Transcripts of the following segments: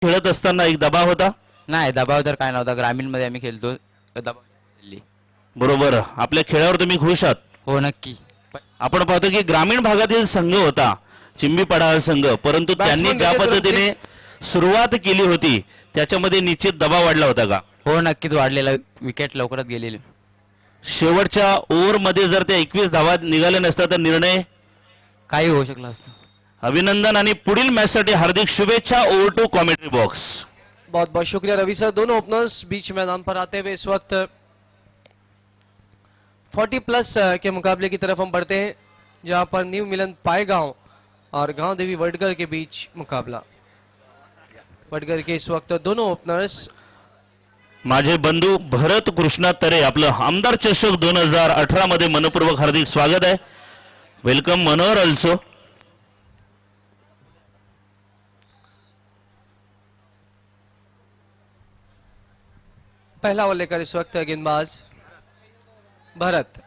खेळत असताना एक दबाव होता? नाही, दबाव तर काय नव्हता. ग्रामीण मध्ये आम्ही खेळतो, दबाव खेळली. बरोबर. आपल्या खेळावर तुम्ही खुश आहात? हो नक्की. आपण पाहतो की ग्रामीण भागातील संघ होता चिंबीपाडा हा संघ, परंतु त्यांनी ज्या पद्धतीने सुरुवात केली होती त्याच्यामध्ये निश्चित दबाव वाढला होता का? हो नक्कीच वाढलेला. विकेट लवकरच गेलेली. शेवटच्या ओव्हर मध्ये जर त्या 21 धावा निघाल्या नसता तर निर्णय काही होऊ शकलं असतं. अभिनंदन आणि पुढील मॅच साठी हार्दिक शुभेच्छा. Over to commentary box. बहुत बहुत शुक्रिया रवि सर। दोनों ओपनर्स बीच मैदान पर आते हुए इस वक्त 40+ के मुकाबले की तरफ हम बढ़ते हैं, जहां पर न्यू मिलन पायगांव और गांव देवी वडगर के बीच मुकाबला। वडगर के इस वक्त दोनों ओपनर्स माझे बंधू भरत कृष्णा तरे, आपलं आमदार चषक 2018 मध्ये मनपूर्वक हार्दिक स्वागत आहे. वेलकम मनोहर अल्सो. पहला ओवर लेकर इस वक्त गेंदबाज भरत।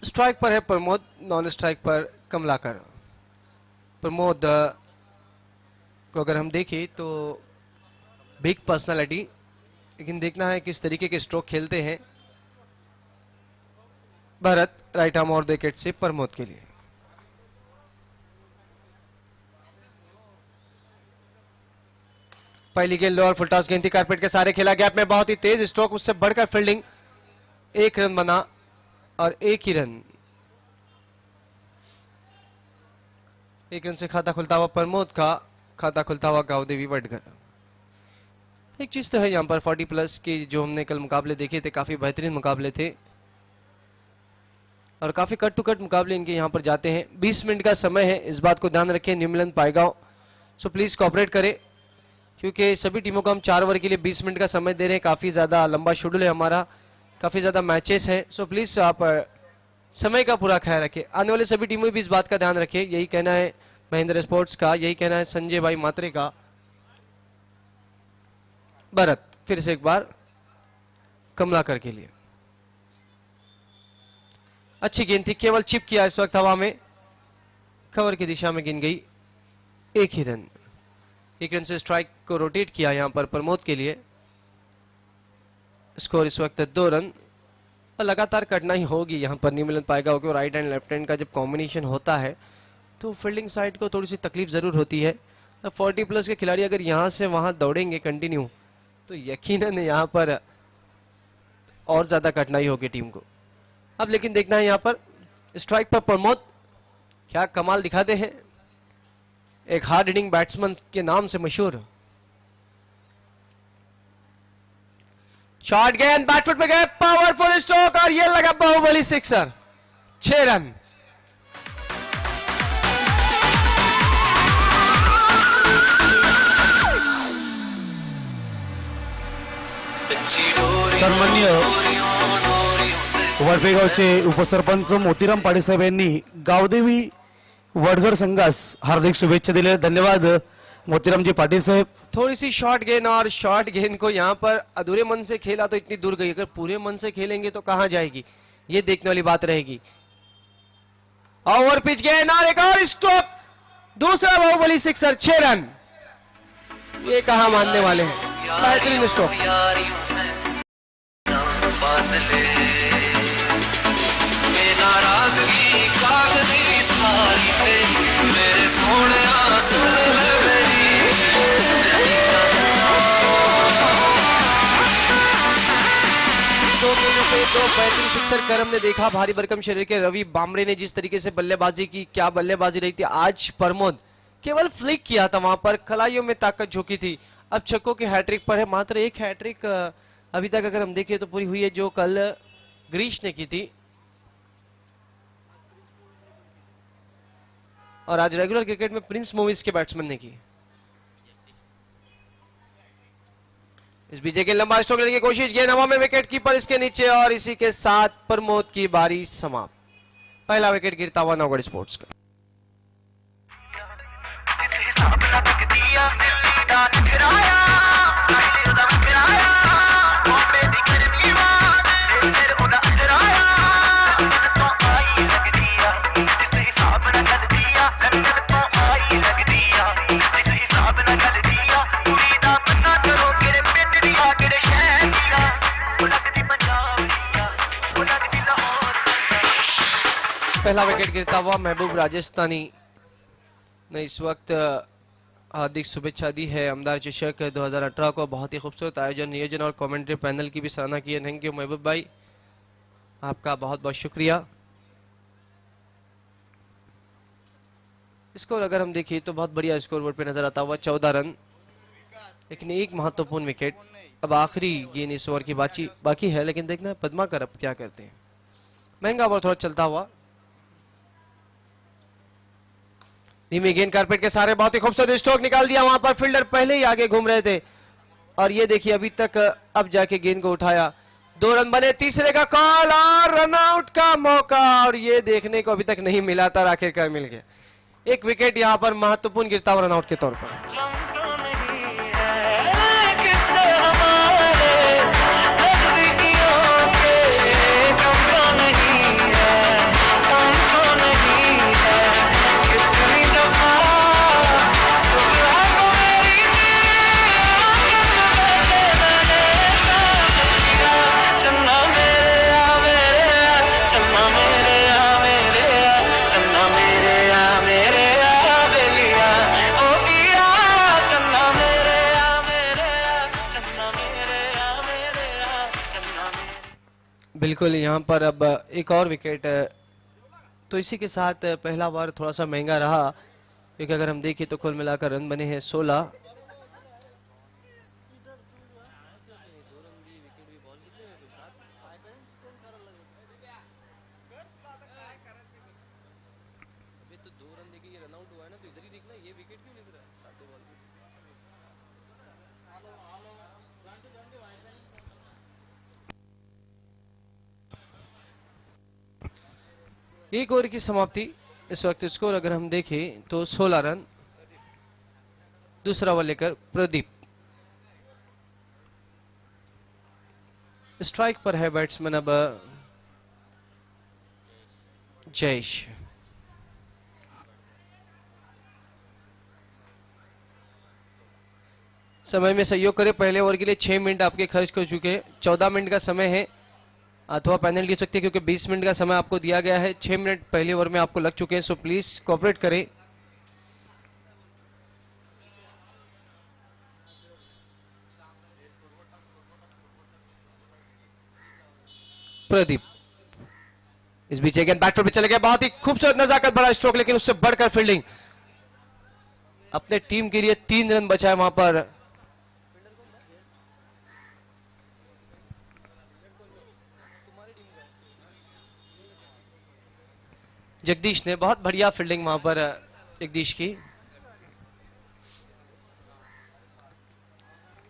स्ट्राइक पर है प्रमोद, नॉन स्ट्राइक पर कमलाकर। प्रमोद को अगर हम देखें तो बिग पर्सनालिटी, लेकिन देखना है किस तरीके के स्ट्रोक खेलते हैं भरत। राइट आर्म और विकेट से प्रमोद के लिए। पहली गेंद लोअर फुल टॉस गेंद थी, कारपेट के सारे खेला, गैप में बहुत ही तेज स्ट्रोक, उससे बढ़कर फील्डिंग। 1 रन बना और 1 ही रन। 1 रन से खाता खुलता हुआ प्रमोद का, खाता खुलता हुआ गांव देवी वडगर। एक चीज तो है यहाँ पर 40+ की जो हमने कल मुकाबले देखे थे, काफी बेहतरीन मुकाबले थे और काफी कट टू कट मुकाबले इनके यहाँ पर जाते हैं। 20 मिनट का समय है, इस बात को ध्यान रखें न्यू मिलन पायगांव। सो प्लीज कोऑपरेट करें, क्योंकि सभी टीमों को हम 4 ओवर के लिए 20 मिनट का समय दे रहे हैं। काफी ज्यादा लंबा शेड्यूल है हमारा, काफी ज्यादा मैचेस हैं। सो प्लीज आप समय का पूरा ख्याल रखें। आने वाले सभी टीमों भी इस बात का ध्यान रखें। यही कहना है महेंद्र स्पोर्ट्स का, यही कहना है संजय भाई मात्रे का। भरत फिर से एक बार कमलाकर के लिए। अच्छी गेंद थी, केवल चिप किया इस वक्त हवा में, कवर की दिशा में गेंद गई। 1 ही रन। 1 रन से स्ट्राइक को रोटेट किया यहां पर प्रमोद के लिए। स्कोर इस वक्त 2 रन। और लगातार कठिनाई होगी यहां पर न्यू मिलन पाएगा कि राइट एंड लेफ्ट हैंड का जब कॉम्बिनेशन होता है तो फील्डिंग साइड को थोड़ी सी तकलीफ जरूर होती है। 40+ के खिलाड़ी अगर यहां से वहां दौड़ेंगे कंटिन्यू तो यकीनन यहां पर और ज्यादा कठिनाई होगी टीम को। अब लेकिन देखना है यहां पर स्ट्राइक पर प्रमोद क्या कमाल दिखाते हैं, एक हार्ड हिटिंग बैट्समैन के नाम से मशहूर। शॉट गेंद बैटफुट पे गए, पावरफुल स्ट्रोक और ये लगा बाहुबली सिक्सर। 6 रन। सन्माननीय वडपेगावचे उपसरपंच मोतीराम पाडेसाहेब यांनी गावदेवी वडगर संघास हार्दिक शुभेच्छा दिल्या. धन्यवाद मोतीराम जी पाटिल साहेब. थोड़ी सी शॉर्ट गेंद, और शॉर्ट गेंद को यहाँ पर अधूरे मन से खेला तो इतनी दूर गई, अगर पूरे मन से खेलेंगे तो कहां जाएगी, ये देखने वाली बात रहेगी। ओवर पिच गेंद और एक और स्ट्रोक, दूसरा बाहुबली सिक्सर। 6 रन। ये कहां मानने वाले हैं, बेहतरीन स्ट्रोक। तो बेहतरीन सिक्सर कर हमने देखा। भारी भरकम शरीर के रवि बामरे ने जिस तरीके से बल्लेबाजी की, क्या बल्लेबाजी रही थी। आज प्रमोद केवल फ्लिक किया था, वहां पर खलाइयों में ताकत झोंकी थी। अब छक्कों के हैट्रिक पर है, मात्र एक हैट्रिक अभी तक अगर हम देखें तो पूरी हुई है, जो कल ग्रीश ने की थी। और आज रेगुलर क्रिकेट में प्रिंस मूवीज के बैट्समैन ने की। इस बीजे के लंबा स्ट्रोक लेने की कोशिश, गेंद हवा में, विकेट कीपर इसके नीचे और इसी के साथ प्रमोद की बारी समाप्त। पहला विकेट गिरता हुआ नौगढ़ स्पोर्ट्स का। पहला विकेट गिरता हुआ महबूब राजस्थानी ने इस वक्त हार्दिक शुभेच्छा दी है अमदार चषक 2018 को। बहुत ही खूबसूरत आयोजन, नियोजन और कमेंट्री पैनल की भी सराहना की है। थैंक यू महबूब भाई, आपका बहुत बहुत शुक्रिया। स्कोर अगर हम देखिए तो बहुत बढ़िया स्कोर बोर्ड पे नजर आता हुआ 14 रन, लेकिन एक महत्वपूर्ण विकेट। अब आखिरी गेंद इस ओवर की बाकी है, लेकिन देखना पद्माकर अब क्या करते हैं। महंगा ओवर थोड़ा चलता हुआ, धीमी गेंद कारपेट के सारे, बहुत ही खूबसूरत स्ट्रोक निकाल दिया। वहां पर फील्डर पहले ही आगे घूम रहे थे और ये देखिए अभी तक अब जाके गेंद को उठाया। 2 रन बने, तीसरे का कॉल और रन आउट का मौका, और ये देखने को अभी तक नहीं मिला था, आखिरकार मिल गया। एक विकेट यहां पर महत्वपूर्ण गिरता हुआ रन आउट के तौर पर। बिल्कुल, यहाँ पर अब एक और विकेट, तो इसी के साथ पहला ओवर थोड़ा सा महंगा रहा, क्योंकि अगर हम देखें तो कुल मिलाकर रन बने हैं 16। एक ओवर की समाप्ति, इस वक्त स्कोर अगर हम देखें तो 16 रन। दूसरा ओवर लेकर प्रदीप, स्ट्राइक पर है बैट्समैन अब जयेश। समय में सहयोग करे, पहले ओवर के लिए 6 मिनट आपके खर्च कर चुके हैं। 14 मिनट का समय है, अथवा पेनल्टी हो सकती है, क्योंकि 20 मिनट का समय आपको दिया गया है। 6 मिनट पहले ओवर में आपको लग चुके हैं, सो प्लीज कोऑपरेट करें। प्रदीप इस बीच अगेन बैटफुट पे चले गए, बहुत ही खूबसूरत नजाकत भरा स्ट्रोक, लेकिन उससे बढ़कर फील्डिंग। अपने टीम के लिए 3 रन बचाए वहां पर जगदीश ने। बहुत बढ़िया फील्डिंग वहां पर जगदीश की।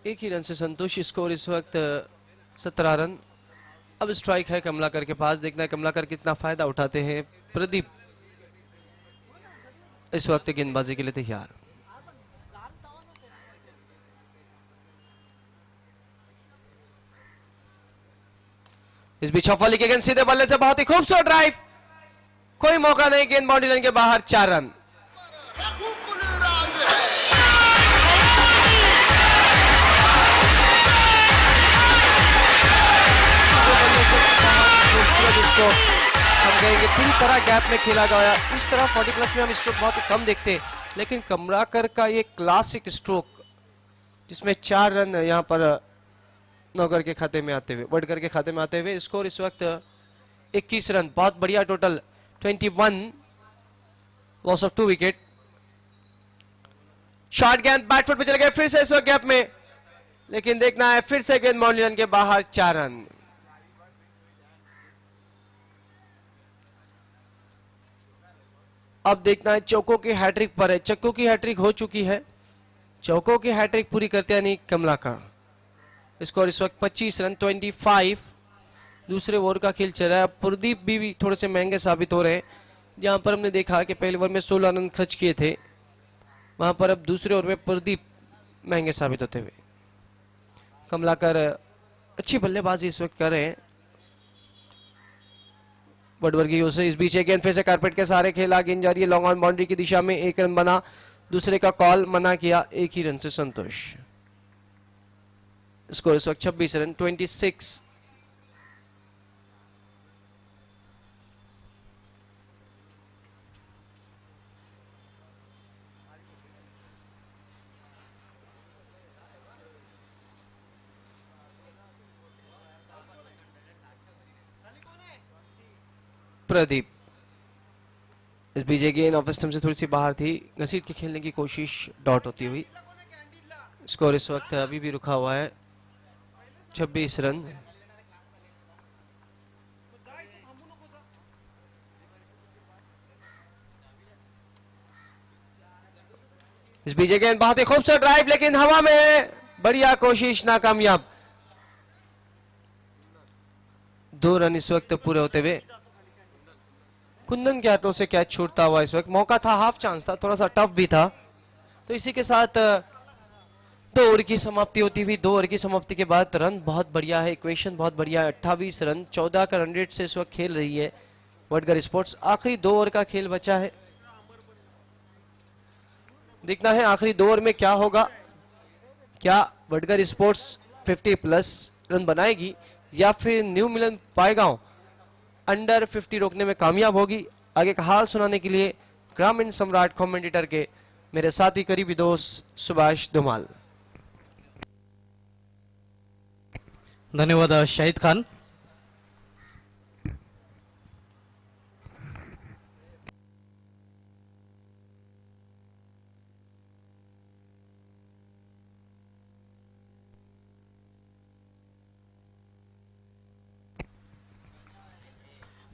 एक ही रन से संतोष, स्कोर इस वक्त 17 रन। अब स्ट्राइक है कमलाकर के पास, देखना है कमलाकर कितना फायदा उठाते हैं। प्रदीप इस वक्त गेंदबाजी के लिए तैयार। इस बीच ऑफ के गेंद सीधे बल्ले से, बहुत ही खूबसूरत ड्राइव, कोई मौका नहीं, गेंद बाउंड्री लाइन के बाहर, 4 रन। हम कहेंगे पूरी तरह गैप में खेला गया। इस तरह 40 प्लस में हम स्ट्रोक बहुत ही कम देखते हैं, लेकिन कमलाकर का ये क्लासिक स्ट्रोक, जिसमें 4 रन यहाँ पर नौकर के खाते में आते हुए, वडकर के खाते में आते हुए, स्कोर इस वक्त 21 रन। बहुत बढ़िया, total 21, loss of 2 wicket. Short गेंद बैटफुट पे चले गए फिर से इस वक्त गैप में, लेकिन देखना है फिर से गेंद बाउंड्री लाइन के बाहर, 4 रन। अब देखना है चौकों की हैट्रिक पर है, चक्कों की हैट्रिक हो चुकी है, चौकों की हैट्रिक पूरी करते हैं नहीं कमलाकर। स्कोर इस वक्त 25 रन, 25। दूसरे ओवर का खेल चल रहा है। प्रदीप भी थोड़े से महंगे साबित हो रहे हैं, जहां पर हमने देखा कि पहले ओवर में 16 रन खर्च किए थे, वहां पर अब दूसरे ओवर में प्रदीप महंगे साबित होते हुए। कमलाकर अच्छी बल्लेबाजी इस वक्त कर रहे हैं वडवर्गीय से। इस बीच गेंद फिर से कारपेट के सहारे खेला, गेंद जा रही है लॉन्ग ऑन बाउंड्री की दिशा में, 1 रन बना, दूसरे का कॉल मना किया, 1 ही रन से संतोष। स्कोर इस वक्त 26 रन, 26। प्रदीप। इस बीजे गेंद ऑफ स्टंप से थोड़ी सी बाहर थी, घसीट के खेलने की कोशिश, डॉट होती हुई। स्कोर इस वक्त अभी भी रुका हुआ है 26 रन। इस बीजे गेंद बहुत ही खूबसूरत ड्राइव, लेकिन हवा में बढ़िया कोशिश नाकामयाब। 2 रन इस वक्त पूरे होते हुए। कुंदन के हाथों से कैच छूटता हुआ इस वक्त। मौका था, हाफ चांस था, थोड़ा सा टफ भी था। तो इसी के साथ 2 ओवर की समाप्ति होती हुई। 2 ओवर की समाप्ति के बाद रन बहुत बढ़िया है, इक्वेशन बहुत बढ़िया है। 28 रन 14 का रन रेट से इस वक्त खेल रही है वडगर स्पोर्ट्स। आखिरी 2 ओवर का खेल बचा है, देखना है आखिरी 2 ओवर में क्या होगा। क्या वडगर स्पोर्ट्स 50+ रन बनाएगी या फिर न्यू मिलन पायगांव अंडर 50 रोकने में कामयाब होगी। आगे का हाल सुनाने के लिए ग्रामीण सम्राट कमेंटेटर के मेरे साथी करीबी दोस्त सुभाष धुमाल। धन्यवाद शाहिद खान।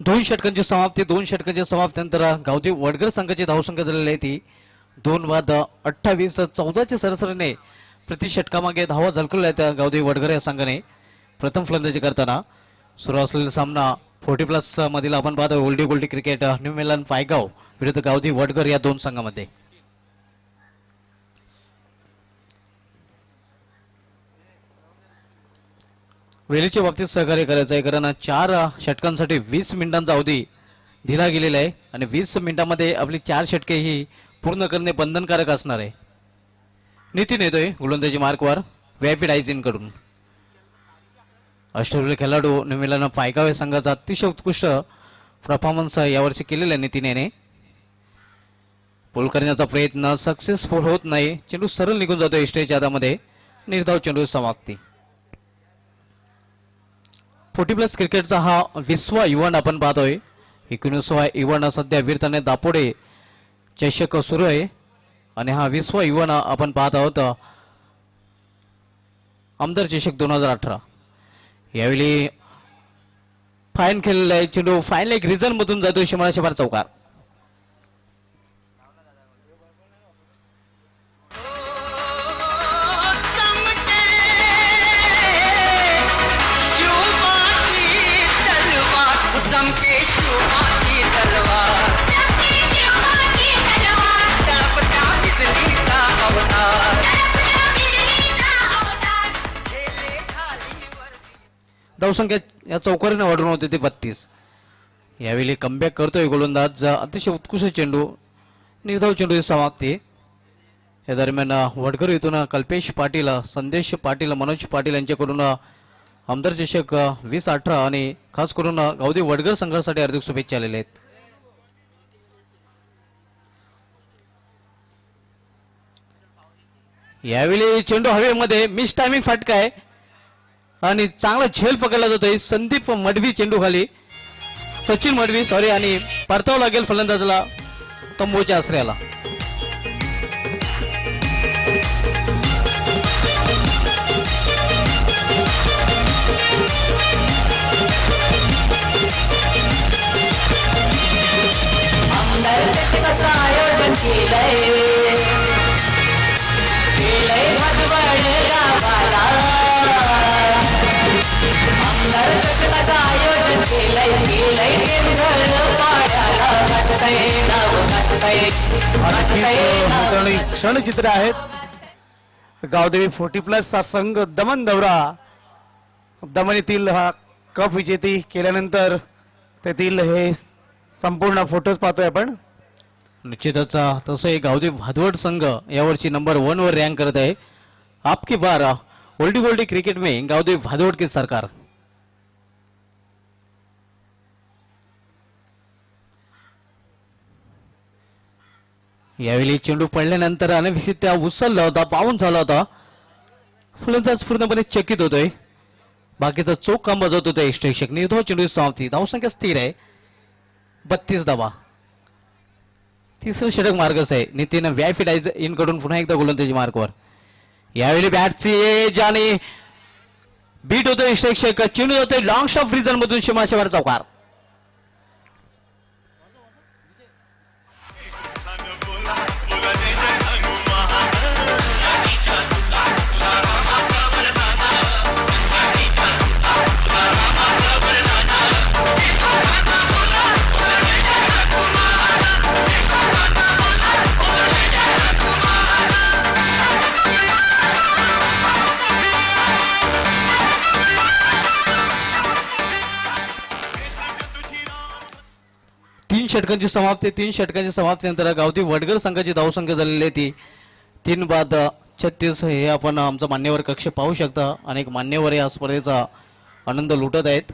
दोन षटकांची समाप्ती, 2 षटकांच्या समाप्तीनंतर गावदेवी वडगर संघाची धावसंख्या झालेली आहे ती 2/28, 14च्या सरासरीने प्रति षटकामागे धावा झळकवल्या आहेत गावदेवी वडगर या संघाने प्रथम फलंदाजी करताना। सुरू असलेला सामना 40+ मधील आपण पाहतो ओल्डी गोल्डी क्रिकेट न्यू मिलन पायगाव विरुद्ध गावदेवी वडगर या 2 संघांमध्ये। वेळेच्या बाबतीत सहकार्य करायचं आहे, कारण 4 षटकांसाठी 20 मिनिटांचा अवधी दिला गेलेला आहे आणि 20 मिनिटांमध्ये आपली 4 षटके ही पूर्ण करणे बंधनकारक असणार आहे। नितीन येतोय गोलंदाजी मार्कवर व्हीआयपी डायझिन कडून। अष्टविल खेळाडू न्यू मिलन पायगाव या संघाचा अतिशय उत्कृष्ट परफॉर्मन्स यावर्षी केलेला आहे नितीन याने। पूल करण्याचा प्रयत्न सक्सेसफुल होत नाही, चेंडू सरळ निघून जातोय स्टेजच्या हातामध्ये, निर्धाव चेंडू समाप्ती। 40+ क्रिकेटचा हा 20वा इव्हेंट आपण पाहतोय। 19वा इव्हेंट सध्या वीरताने दापोडे चषक सुरू आहे आणि हा 20वा इव्हेंट आपण पाहत आहोत आमदार चषक 2018। यावेळी फाईन खेळलेला आहे, चेंडू फाईन लेग रिजन मधून जातोय शिमाळा चौकार। धावसंख्या या चौकारीने वाढून होते ते 32। यावेळी कमबॅक करतोय गोलंदाज, अतिशय उत्कृष्ट चेंडू, निर्धाव चेंडू समाप्ती। या दरम्यान वडगर येथून कल्पेश पाटील, संदेश पाटील, मनोज पाटील यांच्याकडून आमदार चषक 2018 आणि खास करून गावदेवी वडगर संघासाठी हार्दिक शुभेच्छा आलेल्या आहेत। यावेळी चेंडू हवेमध्ये मिस टायमिंग फटका आहे आणि चांगला झेल पकडला जातोय संदीप मडवी चेंडू खाली, सचिन मडवी सॉरी, आणि परताव लागेल फलंदाजाला तंबूच्या आश्रयाला। आयोजन क्षणचित्र आहेत। गावदेवी 40+ हा संघ दमन दौरा, दमन येथील हा कप विजेती केल्यानंतर तेथील हे संपूर्ण फोटोज पाहतोय आपण। निश्चितच तसं गावदेवी भादवड संघ यावर्षी नंबर 1 वर रँक करत आहे। आपकी बार ओल्डी गोल्डी क्रिकेट में गावदेवी भादवड की सरकार। यावेळी चेंडू पडल्यानंतर अनभिषित उचलला होता, बाउन्स झाला होता, फलंदाज पूर्णपणे चकित होतोय, बाकीचा चोख काम बजावत होता एक्स्ट्रेक्षक। निर्धाव चेंडू समाप्ती, धावसंख्या स्थिर आहे 32 धावा. तिसरं षटक मार्गच आहे. नितीन व्यायफिडायचं इन कडून पुन्हा एकदा गोलंदाजी मार्कवर. यावेळी बॅटची एज आणि बीट होतोय शिक्षक. चेंडू जातोय लॉंग शॉट फ्रीजन मधून सीमाशेवर चौकार. तीन षटकांची समाप्तीनंतर गावठी वडगर संघाची धावसंख्या झालेली आहे ती 3 बाद 36. हे आपण आमचा मान्यवर कक्ष पाहू शकता. अनेक मान्यवर या स्पर्धेचा आनंद लुटत आहेत.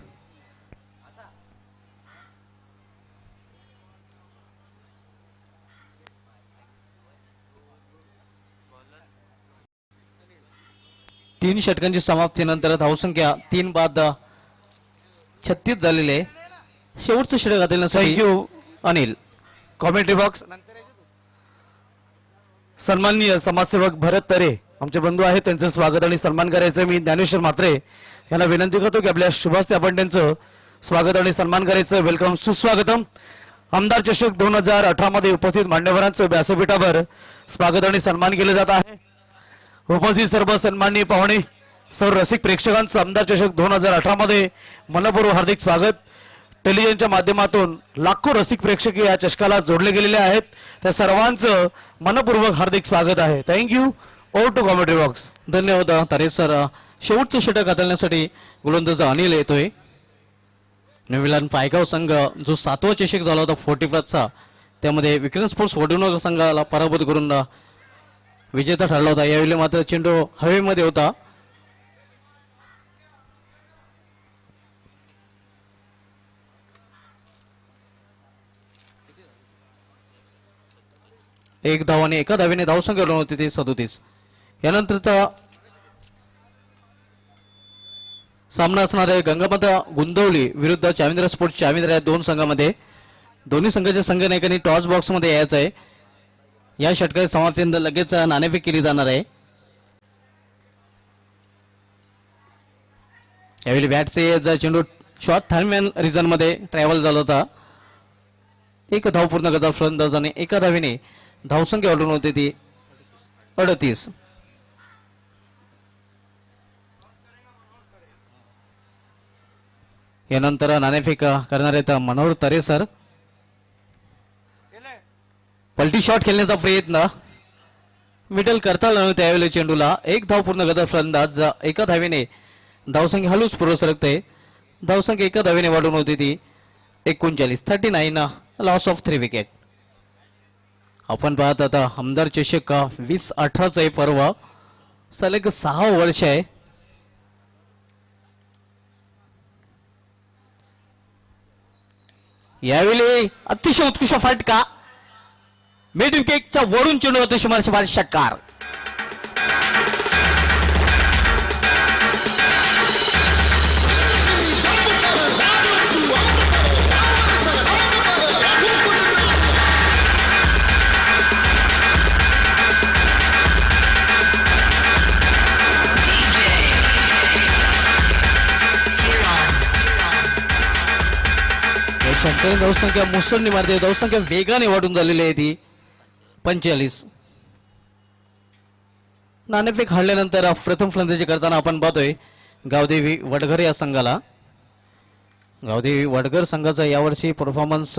तीन षटकांची समाप्तीनंतर धावसंख्या 3 बाद 36 झालेली आहे. शेवटचं षटक घातल्यासाठी थँक्यू अनिल. Commentary box. सन्माननीय समाजसेवक भरत तरे आमचे बंधू आहेत, त्यांचं स्वागत आणि सन्मान करायचं. मी ज्ञानेश्वर म्हात्रे यांना विनंती करतो की आपल्या शुभास्ते आपण त्यांचं स्वागत आणि सन्मान करायचं. वेलकम, सुस्वागतम. आमदार चषक 2018 मध्ये उपस्थित मान्यवरांचं व्यासपीठावर स्वागत आणि सन्मान केले जात आहे. उपस्थित सर्व सन्माननीय पाहुणे, सर्व रसिक प्रेक्षकांचं आमदार चषक 2018 मध्ये मनपूर्वक हार्दिक स्वागत. टेलिव्हिजनच्या माध्यमातून लाखो रसिक प्रेक्षक या चषकाला जोडले गेलेले आहेत. त्या सर्वांचं मनपूर्वक हार्दिक स्वागत आहे. Thank you. Over to commentary box. धन्यवाद तारे सर. शेवटचं षटक घालण्यासाठी गोलंदाज अनिल येतोय. नविलान पायगाव संघ जो 7वा चषक झाला होता 40+चा, त्यामध्ये विक्रम स्पोर्ट्स वडूनगर संघाला पराभूत करून विजेता ठरला होता. यावेळी मात्र चेंडू हवेमध्ये होता. एक धाव आणि एका धावेने धावसंख्या होती ती 37. यानंतरचा सामना असणार आहे गंगामाता गुंदवली विरुद्ध चाविंद्रा स्पोर्ट्स चाविंद्रा या दोन संघामध्ये. दोन्ही संघाच्या संघनायकांनी टॉस बॉक्स मध्ये यायचं आहे. या षटकाच्या समाप्तीनंतर लगेच नाणेफेक केली जाणार आहे. यावेळी बॅटचे चेंडू शॉर्ट थर्मॅन रिजन मध्ये ट्रॅव्हल झाला होता. एक धाव पूर्ण करता फलंदाज आणि एका धावेने धावसंख्या वाढून होती ती 38. यानंतर नाणेफेक करणार आहेत मनोहर तरे सर. पलटी शॉट खेळण्याचा प्रयत्न मिडल करता आला नव्हता त्यावेळी चेंडूला. एक धाव पूर्ण करता फलंदाज एका धावेने धावसंख्या हलूच पुढे सरकते. धावसंख्या एका धावेने वाढून होती ती 39. 39. Loss of 3 wicket. आपण पाहत आता आमदार चषक 2018चा पर्व सलग 6 वर्ष आहे. यावेळी अतिशय उत्कृष्ट फटका मिड विकेटचा वरून चेंडू अतिशय मार्शल षटकार. धावसंख्या मुसळणी मारते. धावसंख्या वेगाने वाढून झालेली आहे ती 45. नाणेफेक हारल्यानंतर प्रथम फलंदाजी करताना आपण पाहतोय गावदेवी वडघर या संघाला. गावदेवी वडघर संघाचा यावर्षी परफॉर्मन्स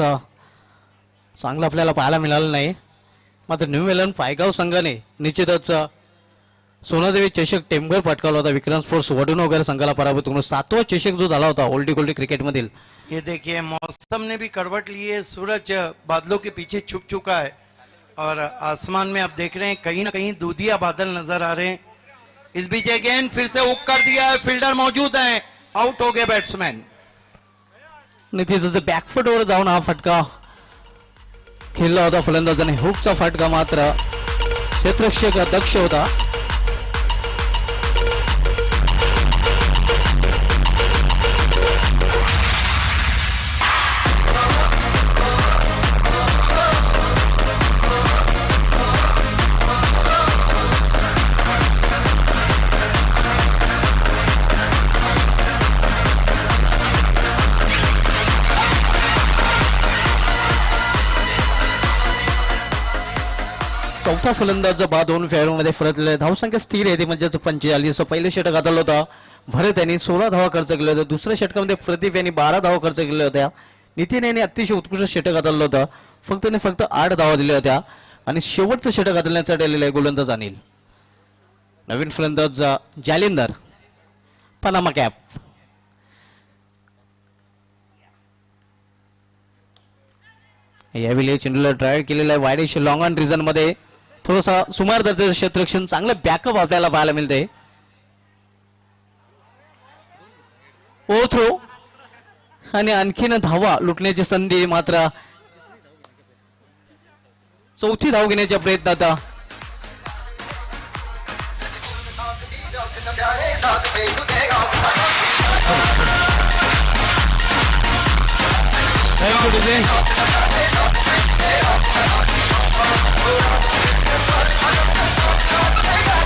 चांगला आपल्याला पाहायला मिळाला नाही. मात्र न्यू वेलन पायगाव संघाने निश्चितच सोनादेवी चषक टेंबर पटकावला होता. विक्रम स्पोर्ट्स वडूनगर संघाला पराभूत करून 7वा चषक जो झाला होता ओल्डी गोल्डी क्रिकेट मधील. ये देखिए मौसम ने भी करवट ली है. सूरज बादलों के पीछे छुप चुका है और आसमान में आप देख रहे हैं कहीं ना कहीं दूधिया बादल नजर आ रहे हैं. इस बीच अगेन फिर से हुक कर दिया है. फील्डर मौजूद है. आउट हो गए बैट्समैन. नितीश बॅकफुटवर जाऊन हा फटका खेळला होता फलंदाजाने. हुकचा फटका मात्र क्षेत्ररक्षक दक्ष होता. चौथा फलंदाज बाद 2 फेऱ्यांमध्ये परतलेला धावसंख्या स्थिर आहे ती म्हणजेच 45. पहिले षटक हाताळलं होतं भरत यांनी 16 धावा खर्च केले होते. दुसऱ्या षटकामध्ये प्रदीप यांनी 12 धावा खर्च केल्या होत्या. नितीन यांनी अतिशय उत्कृष्ट षटक हाताळलं होतं. फक्त 8 धावा दिल्या होत्या आणि शेवटचं षटक हाताळण्यासाठी आलेला आहे गोलंदाज अनिल. नवीन फलंदाज जालिंदर पनामा कॅप. यावेळी चेंडूला ड्राईव्ह केलेला आहे वायडिश लॉंग ऑन रिझन मध्ये. थोडासा सुमार दर्जाचं क्षेत्ररक्षण चांगलं बॅकअप आपल्याला पाहायला मिळते. ओ थ्रो आणि आणखीन धावा लुटण्याची संधी मात्र चौथी धाव घेण्याच्या प्रयत्नात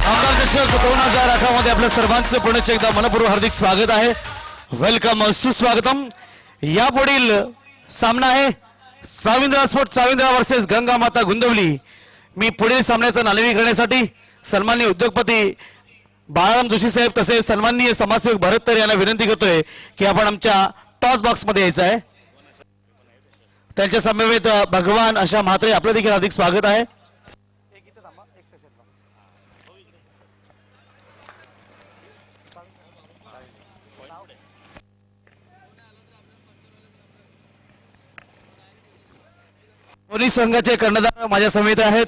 आमदार चषक 2018 मध्ये आपल्या सर्वांचं पुन्हा एकदा मनपूर्वक हार्दिक स्वागत आहे. वेलकम सुस्वागतम. यापुढील सामना आहे चाविंद्रा स्पोर्ट चाविंद्रा वर्सेस गंगा माता गुंदवली. मी पुढील सामन्याचं नाणेफेक करण्यासाठी सन्माननीय उद्योगपती बाळाराम जोशी साहेब तसेच सन्माननीय समाजसेवक भरत तर यांना विनंती करतोय की आपण आमच्या टॉस बॉक्स मध्ये यायचं आहे. त्यांच्या समवेत भगवान अशा म्हात्रे आपलं देखील हार्दिक स्वागत आहे. दोन्ही संघाचे कर्णधार माझ्या समेत आहेत.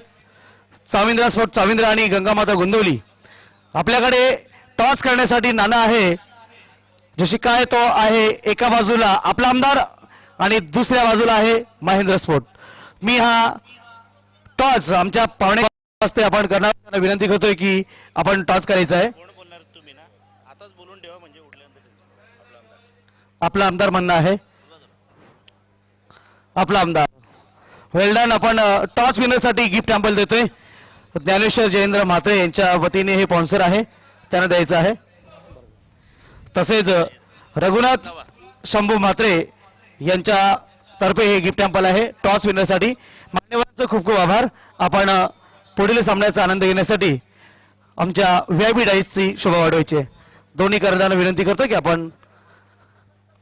चाविंद्रा स्पोर्ट चाविंद्रा आणि गंगामाता गोंदवली. आपल्याकडे टॉस करण्यासाठी नाणं आहे. जशी काय तो आहे एका बाजूला आपला आमदार आणि दुसऱ्या बाजूला आहे महेंद्र स्पोर्ट. मी हा टॉस आमच्या पावणे वाजता आपण करणार त्यांना विनंती करतोय की आपण टॉस करायचा आहे. आपला आमदार म्हणणं आहे. आपला आमदार वेल्डन. आपण टॉस विनरसाठी गिफ्ट हॅम्पल देतोय. ज्ञानेश्वर जयेंद्र म्हात्रे यांच्या वतीने हे स्पॉन्सर आहे त्यांना द्यायचं आहे. तसेच रघुनाथ शंभू म्हात्रे यांच्या तर्फे हे गिफ्ट हॅम्पल आहे टॉस विनरसाठी. मान्यवरांचं खूप खूप आभार. आपण पुढील सामन्याचा आनंद घेण्यासाठी आमच्या व्हीआयपी डाईसची शोभा वाढवायची आहे. दोन्ही कर्णधारांना विनंती करतो की आपण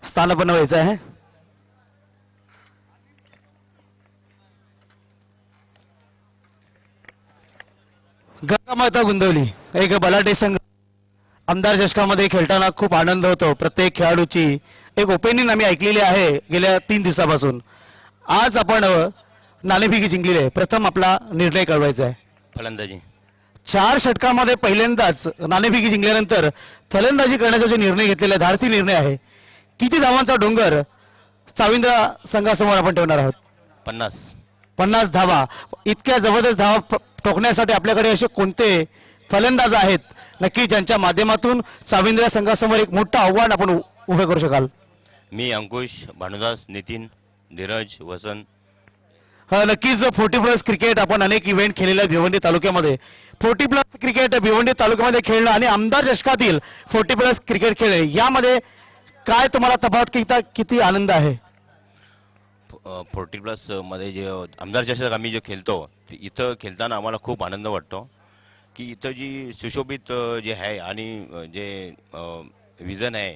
स्थानापन्न व्हायचं आहे. गंगामाता गुंदवली एक बलाढ्य संघ. आमदार चषकामध्ये खेळताना खूप आनंद होतो. प्रत्येक खेळाडूची एक ओपिनियन आम्ही ऐकलेली आहे गेल्या 3 दिवसापासून. आज आपण नाणेफेकी जिंकलेली आहे. प्रथम आपला निर्णय कळवायचा आहे. फलंदाजी 4 षटकामध्ये पहिल्यांदाच नाणेफेकी जिंकल्यानंतर फलंदाजी करण्याचा जो निर्णय घेतलेला आहे धाडसी निर्णय आहे. किती धावांचा डोंगर चाविंद्रा संघासमोर आपण ठेवणार आहोत? 50 धावा. इतक्या जबरदस्त धावा ठोकण्यासाठी आपल्याकडे असे कोणते फलंदाज आहेत नक्की ज्यांच्या माध्यमातून चाविंद्रा संघासमोर एक मोठं आव्हान आपण उभे करू शकाल? मी अंकुश, भानुदास, नितीन, धीरज, वसंत. नक्कीच 40+ क्रिकेट आपण अनेक इव्हेंट खेळलेले आहेत भिवंडी तालुक्यामध्ये. 40+ क्रिकेट भिवंडी तालुक्यामध्ये खेळणं आणि आमदार चषकातील 40+ क्रिकेट खेळणे यामध्ये काय तुम्हाला तफावत किती आनंद आहे? 40+ मध्ये जे आमदार चषक आम्ही जे खेळतो इथं खेळताना आम्हाला खूप आनंद वाटतो की इथं जी सुशोभित जे आहे आणि जे विजन आहे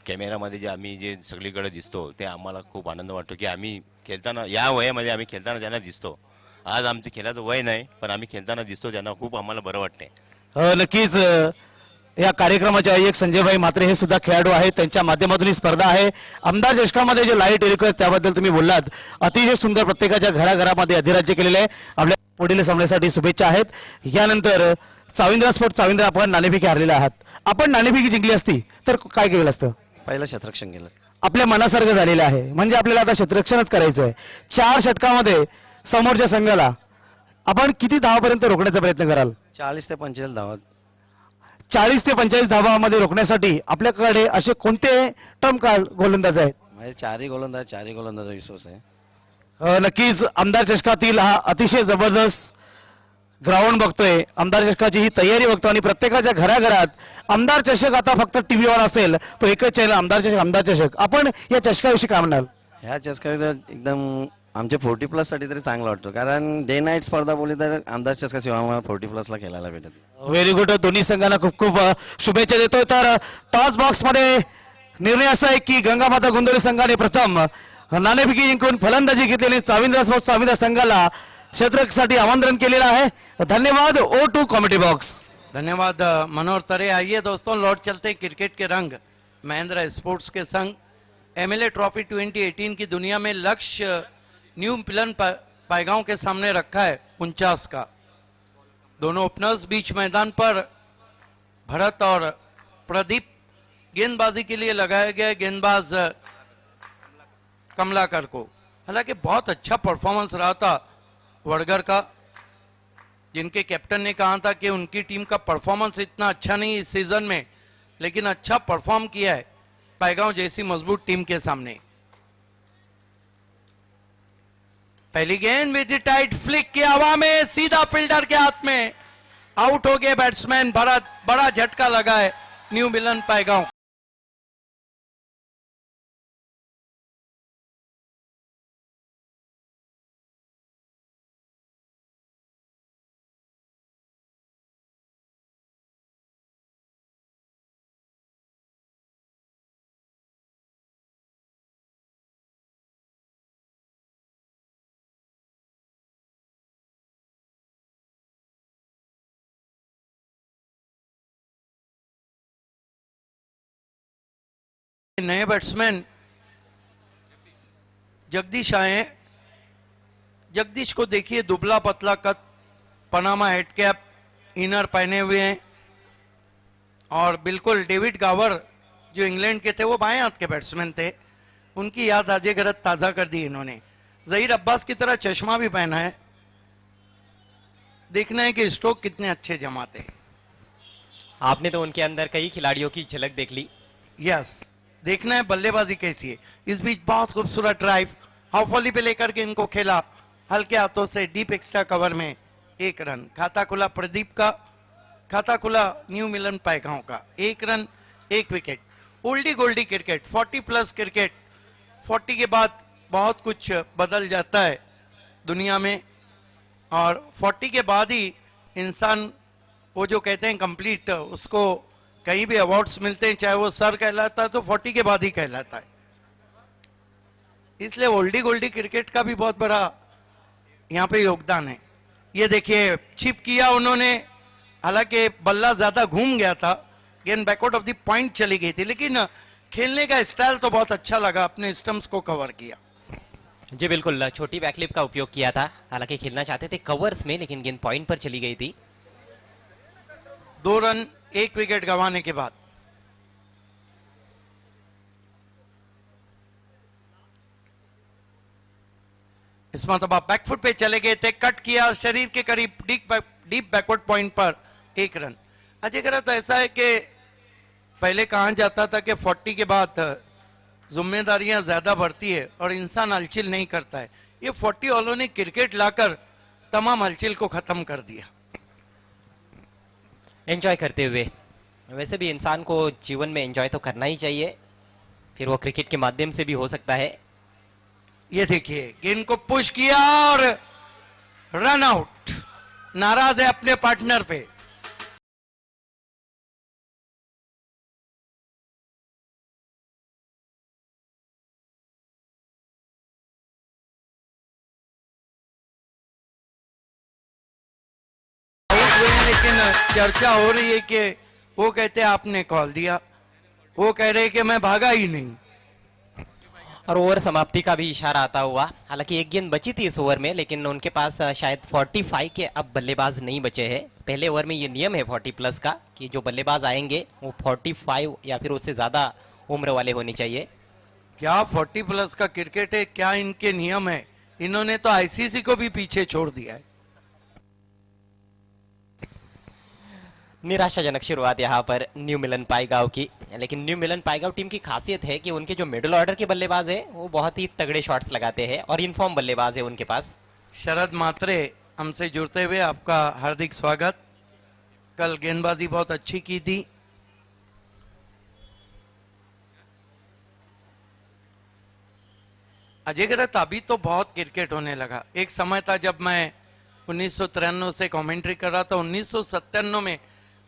कॅमेरामध्ये जे आम्ही जे सगळीकडे दिसतो ते आम्हाला खूप आनंद वाटतो की आम्ही खेळताना या वयामध्ये आम्ही खेळताना त्यांना दिसतो. आज आमचं खेळाचं वय नाही पण आम्ही खेळताना दिसतो त्यांना खूप आम्हाला बरं वाटते. नक्कीच या कार्यक्रमाचे आयोजक संजयभाई म्हात्रे हे सुद्धा खेळाडू आहेत. त्यांच्या माध्यमातून ही स्पर्धा आहे. आमदार चषकामध्ये जे लाईव्ह टेलिकास्ट त्याबद्दल तुम्ही बोललात. अतिशय सुंदर प्रत्येकाच्या घराघरामध्ये अधिराज्य केलेले आहे. आपल्या पुढील सामन्यासाठी शुभेच्छा आहेत. यानंतर चाविंद्रा स्पोर्ट चाविंद्रा आपण नाणेफेकी हारलेले आहात. आपण नाणेफेकी जिंकली असती तर काय केलं असतं? पहिलं क्षेत्ररक्षण केलं. आपल्या मनासारखं झालेलं आहे म्हणजे आपल्याला आता क्षेत्ररक्षणच करायचं आहे. 4 षटकामध्ये समोरच्या संघाला आपण किती धावापर्यंत रोखण्याचा प्रयत्न कराल? 40 ते 45 धावा. 40 ते 45 धावामध्ये रोखण्यासाठी आपल्याकडे असे कोणते टर्म गोलंदाज आहेत? म्हणजे चारही गोलंदाज विश्वास आहे. नक्कीच आमदार चषकातील हा अतिशय जबरदस्त ग्राउंड बघतोय. आमदार चषकाची ही तयारी बघतो आणि प्रत्येकाच्या घराघरात आमदार चषक आता फक्त टीव्हीवर असेल तो एकच चॅनल आमदार चषक. आपण या चषकाविषयी काय म्हणाल? ह्या चषकात एकदम आमचे 40+ साठी तरी चांगलं वाटतं, कारण डे नाईट स्पर्धा बोलली तर आमदार चषका शिवाय आम्हाला 40+ ला खेळायला भेटत. Very good. दोन्ही संघांना खूप खूप शुभेच्छा देतोय. तर टॉस बॉक्स मध्ये निर्णय असा आहे की गंगामाता गोंधळी संघाने प्रथम नाणेफेकी जिंकून फलंदाजी घेतलेली चाविंद्र संघाला शतकसाठी आमंत्रण केलेलं आहे. धन्यवाद. O2 comedy box. धन्यवाद मनोहर तरे. आइए दोस्तों, लौट चलते हैं क्रिकेट के रंग महिंद्रा स्पोर्ट्स के संग। एमएलए ट्रॉफी 2018 की दुनिया में लक्ष्य न्यू मिलन पायगांव के सामने रखा है 49 का। दोनों ओपनर्स बीच मैदान पर भरत और प्रदीप। गेंदबाजी के लिए लगाया गया गेंदबाज कमलाकर को। हालांकि बहुत अच्छा परफॉर्मेंस रहा था वडगर का, जिनके कैप्टन ने कहा था कि उनकी टीम का परफॉर्मेंस इतना अच्छा नहीं इस सीजन में, लेकिन अच्छा परफॉर्म किया है पायगांव जैसी मजबूत टीम के सामने। पहली गेंद विद टाइट फ्लिक की हवा में सीधा फील्डर के हाथ में, आउट हो गए बैट्समैन भरत। बड़ा झटका लगा है न्यू मिलन पायगांव। नए बैट्समैन जगदीश आए हैं। जगदीश को देखिए, दुबला पतला कद, पनामा हेड कैप, इनर पहने हुए हैं और बिल्कुल डेविड गावर जो इंग्लैंड के थे वो बाएं हाथ के बैट्समैन थे, उनकी याद आज गरज ताजा कर दी इन्होंने। जहीर अब्बास की तरह चश्मा भी पहना है। देखना है कि स्ट्रोक कितने अच्छे जमाते हैं। आपने तो उनके अंदर कई खिलाड़ियों की झलक देख ली। यस, देखना है बल्लेबाजी कैसी है। इस बीच बहुत खूबसूरत ड्राइव हाफ वॉली पे लेकर के इनको खेला हल्के हाथों से डीप एक्स्ट्रा कवर में, 1 रन। खाता खुला प्रदीप का, खाता खुला न्यू मिलन पायगांव का। 1 run 1 wicket. Oldie goldie cricket, 40+ cricket. 40 के बाद बहुत कुछ बदल जाता है दुनिया में, और 40 के बाद ही इंसान वो जो कहते हैं कंप्लीट, उसको कहीं भी अवार्ड्स मिलते हैं, चाहे वो सर कहलाता है तो 40 के बाद ही कहलाता है। इसलिए ओल्डी गोल्डी क्रिकेट का भी बहुत बड़ा यहाँ पे योगदान है। ये देखिए, चिप किया उन्होंने, हालांकि बल्ला ज्यादा घूम गया था, गेंद बैकआउट ऑफ द पॉइंट चली गई थी, लेकिन खेलने का स्टाइल तो बहुत अच्छा लगा, अपने स्टंप्स को कवर किया। जी बिल्कुल, छोटी बैकलिप का उपयोग किया था। हालांकि खेलना चाहते थे कवर्स में, लेकिन गेंद पॉइंट पर चली गई थी। 2 रन 1 विकेट गंवाने के बाद। इस मरतबा बैकफुट पे चले गए थे, कट किया शरीर के करीब डीप बैकवर्ड पॉइंट पर, 1 रन। अजय गरज ऐसा है कि पहले कहा जाता था कि 40 के बाद जिम्मेदारियां ज्यादा बढ़ती है और इंसान हलचल नहीं करता है। ये 40 वालों ने क्रिकेट लाकर तमाम हलचल को खत्म कर दिया। एंजॉय करते हुए, वैसे भी इंसान को जीवन में एंजॉय तो करना ही चाहिए, फिर वो क्रिकेट के माध्यम से भी हो सकता है। ये देखिए, गेंद को पुश किया और रन आउट। नाराज है अपने पार्टनर पे। लेकिन चर्चा हो रही है कि वो कहते हैं आपने कॉल दिया, वो कह रहे हैं कि मैं भागा ही नहीं। और ओवर समाप्ति का भी इशारा आता हुआ। हालांकि एक गेंद बची थी इस ओवर में, लेकिन उनके पास शायद 45 के अब बल्लेबाज नहीं बचे हैं। पहले ओवर में ये नियम है 40+ का कि जो बल्लेबाज आएंगे वो 45 या फिर उससे ज्यादा उम्र वाले होने चाहिए। क्या 40+ का क्रिकेट है, क्या इनके नियम है? इन्होंने तो आईसीसी को भी पीछे छोड़ दिया है। निराशाजनक शुरुआत यहाँ पर न्यू मिलन पायगांव की, लेकिन न्यू मिलन पायगांव टीम की खासियत है कि उनके जो मिडिल ऑर्डर के बल्लेबाज है वो बहुत ही तगड़े शॉट्स लगाते हैं और इनफॉर्म बल्लेबाज है उनके पास। शरद मात्रे हमसे जुड़ते हुए आपका हार्दिक स्वागत। कल गेंदबाजी बहुत अच्छी की थी। अजयगरत अभी तो बहुत क्रिकेट होने लगा। एक समय था जब मैं 1993 से कमेंट्री कर रहा था, 1997 में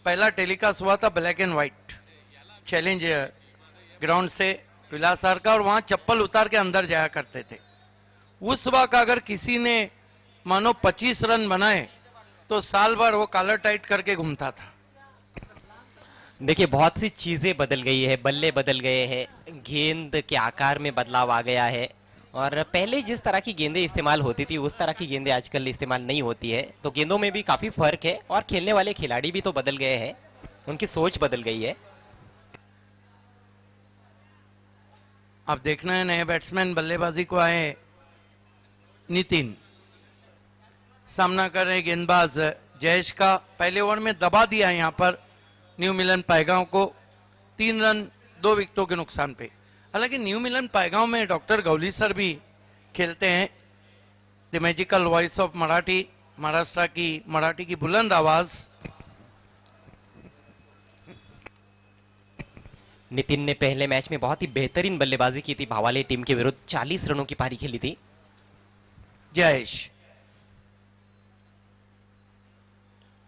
पहला टेलीकास्ट हुआ था black and white challenge ground से विलासार का, और वहां चप्पल उतार के अंदर जाया करते थे। उस वक्त अगर किसी ने मानो 25 रन बनाए तो साल भर वो कॉलर टाइट करके घूमता था। देखिए बहुत सी चीजें बदल गई है, बल्ले बदल गए हैं, गेंद के आकार में बदलाव आ गया है, और पहले जिस तरह की गेंदें इस्तेमाल होती थी उस तरह की गेंदें आजकल इस्तेमाल नहीं होती है। तो गेंदों में भी काफी फर्क है, और खेलने वाले खिलाड़ी भी तो बदल गए हैं, उनकी सोच बदल गई है। अब देखना है नए बैट्समैन बल्लेबाजी को आए नितिन, सामना कर रहे गेंदबाज जयेश का। पहले ओवर में दबा दिया यहाँ पर न्यू मिलन पायगांव को 3 रन 2 विकेटों के नुकसान पे। हालांकि न्यू मिलन पायगांव में डॉक्टर गौली सर भी खेलते हैं, the magical voice of Marathi, Maharashtra की मराठी की बुलंद आवाज। नितिन ने पहले मैच में बहुत ही बेहतरीन बल्लेबाजी की थी, भावाले टीम के विरुद्ध 40 रनों की पारी खेली थी। जयेश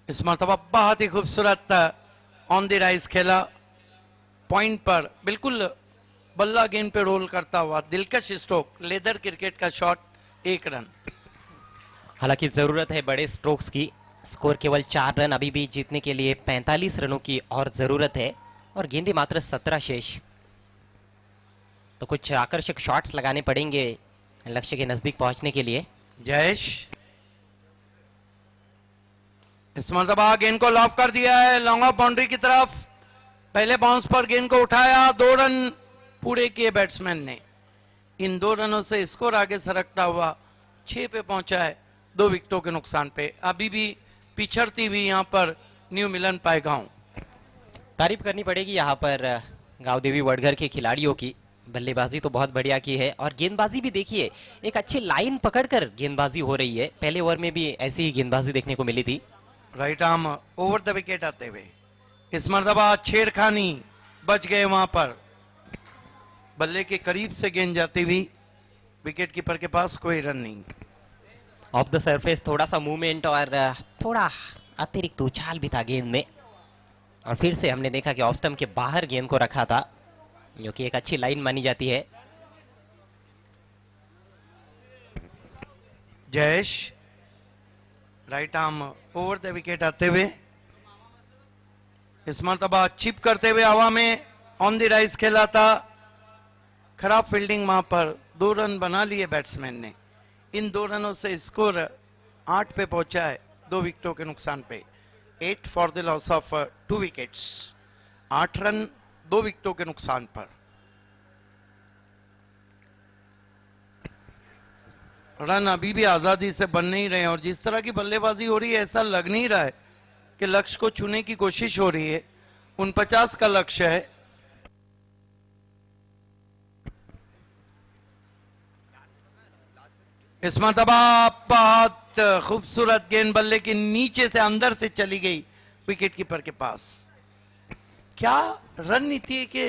इस मरतबा बहुत ही खूबसूरत ऑन द राइज खेला, पॉइंट पर बिल्कुल बल्ला गेंद पे रोल करता हुआ दिलकश स्ट्रोक, लेदर क्रिकेट का शॉट, 1 रन। हालांकि जरूरत है बड़े स्ट्रोक्स की, स्कोर केवल 4 रन, अभी भी जीतने के लिए 45 रनों की और जरूरत है, और गेंदें मात्र 17 शेष। तो कुछ आकर्षक शॉट्स लगाने पड़ेंगे लक्ष्य के नजदीक पहुंचने के लिए। जयेश इस मरतबा गेंद को लॉफ कर दिया है लॉन्ग ऑफ बाउंड्री की तरफ, पहले बाउंस पर गेंद को उठाया, 2 रन पूरे किए बैट्समैन ने। इन 2 रनों से स्कोर आगे सरकता हुआ 6 पे पहुंचा है 2 विकेटों के नुकसान पे। अभी भी पिछड़ती हुई यहाँ पर न्यू मिलन पायगांव। तारीफ करनी पड़ेगी यहाँ पर गांवदेवी वडघर के खिलाड़ियों की, बल्लेबाजी तो बहुत बढ़िया की है, और गेंदबाजी भी देखिए एक अच्छी लाइन पकड़कर गेंदबाजी हो रही है। पहले ओवर में भी ऐसी ही गेंदबाजी देखने को मिली थी। Right arm over the wicket आते हुए इस मरतबा छेड़खानी, बच गए वहां पर, बल्ले के करीब से गेंद जाती हुई, विकेट कीपर के पास कोई रन नहीं। ऑफ द सरफेस थोड़ा सा मूवमेंट और थोड़ा अतिरिक्त उछाल भी था गेंद में, और फिर से हमने देखा कि ऑफ स्टंप के बाहर गेंद को रखा था, जो कि एक अच्छी लाइन मानी जाती है। Jayesh right arm over the wicket आते हुए इस मरतबा चिप करते हुए हवा में ऑन द राइज खेला था, खराब फील्डिंग वहां पर, 2 रन बना लिए बैट्समैन ने। इन 2 रनों से स्कोर 8 पे पहुंचा है 2 विकेटों के नुकसान पे, 8 for the loss of 2 wickets. 8 run 2 विकेटों के नुकसान पर। रन अभी भी आजादी से बन नहीं रहे हैं, और जिस तरह की बल्लेबाजी हो रही है ऐसा लग नहीं रहा है कि लक्ष्य को छूने की कोशिश हो रही है। 49 का लक्ष्य है। इस मरतबा बहुत खूबसूरत गेंद बल्ले के नीचे से अंदर से चली गई विकेट कीपर के पास। क्या रणनीति है कि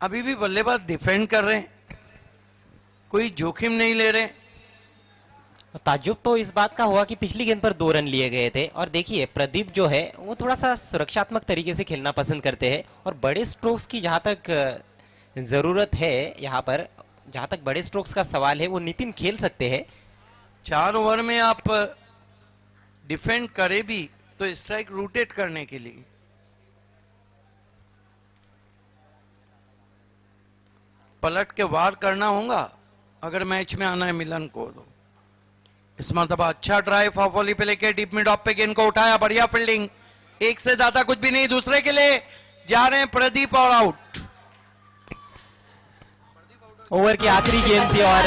अभी भी बल्लेबाज डिफेंड कर रहे हैं, कोई जोखिम नहीं ले रहे। ताज्जुब तो इस बात का हुआ कि पिछली गेंद पर 2 रन लिए गए थे, और देखिए प्रदीप जो है वो थोड़ा सा सुरक्षात्मक तरीके से खेलना पसंद करते हैं, और बड़े स्ट्रोक्स की जहां तक जरूरत है, यहाँ पर जहां तक बड़े स्ट्रोक्स का सवाल है वो नितिन खेल सकते हैं। 4 ओवर में आप डिफेंड करे भी तो स्ट्राइक रोटेट करने के लिए, पलट के वार करना होगा अगर मैच में आना है मिलन को। तो इस मरतबा अच्छा ड्राइव फॉफोली पे लेके डीप मिड ऑफ पे गेंद को उठाया, बढ़िया फील्डिंग, एक से ज्यादा कुछ भी नहीं, दूसरे के लिए जा रहे हैं प्रदीप और आउट। ओवर की आखिरी गेंद थी, और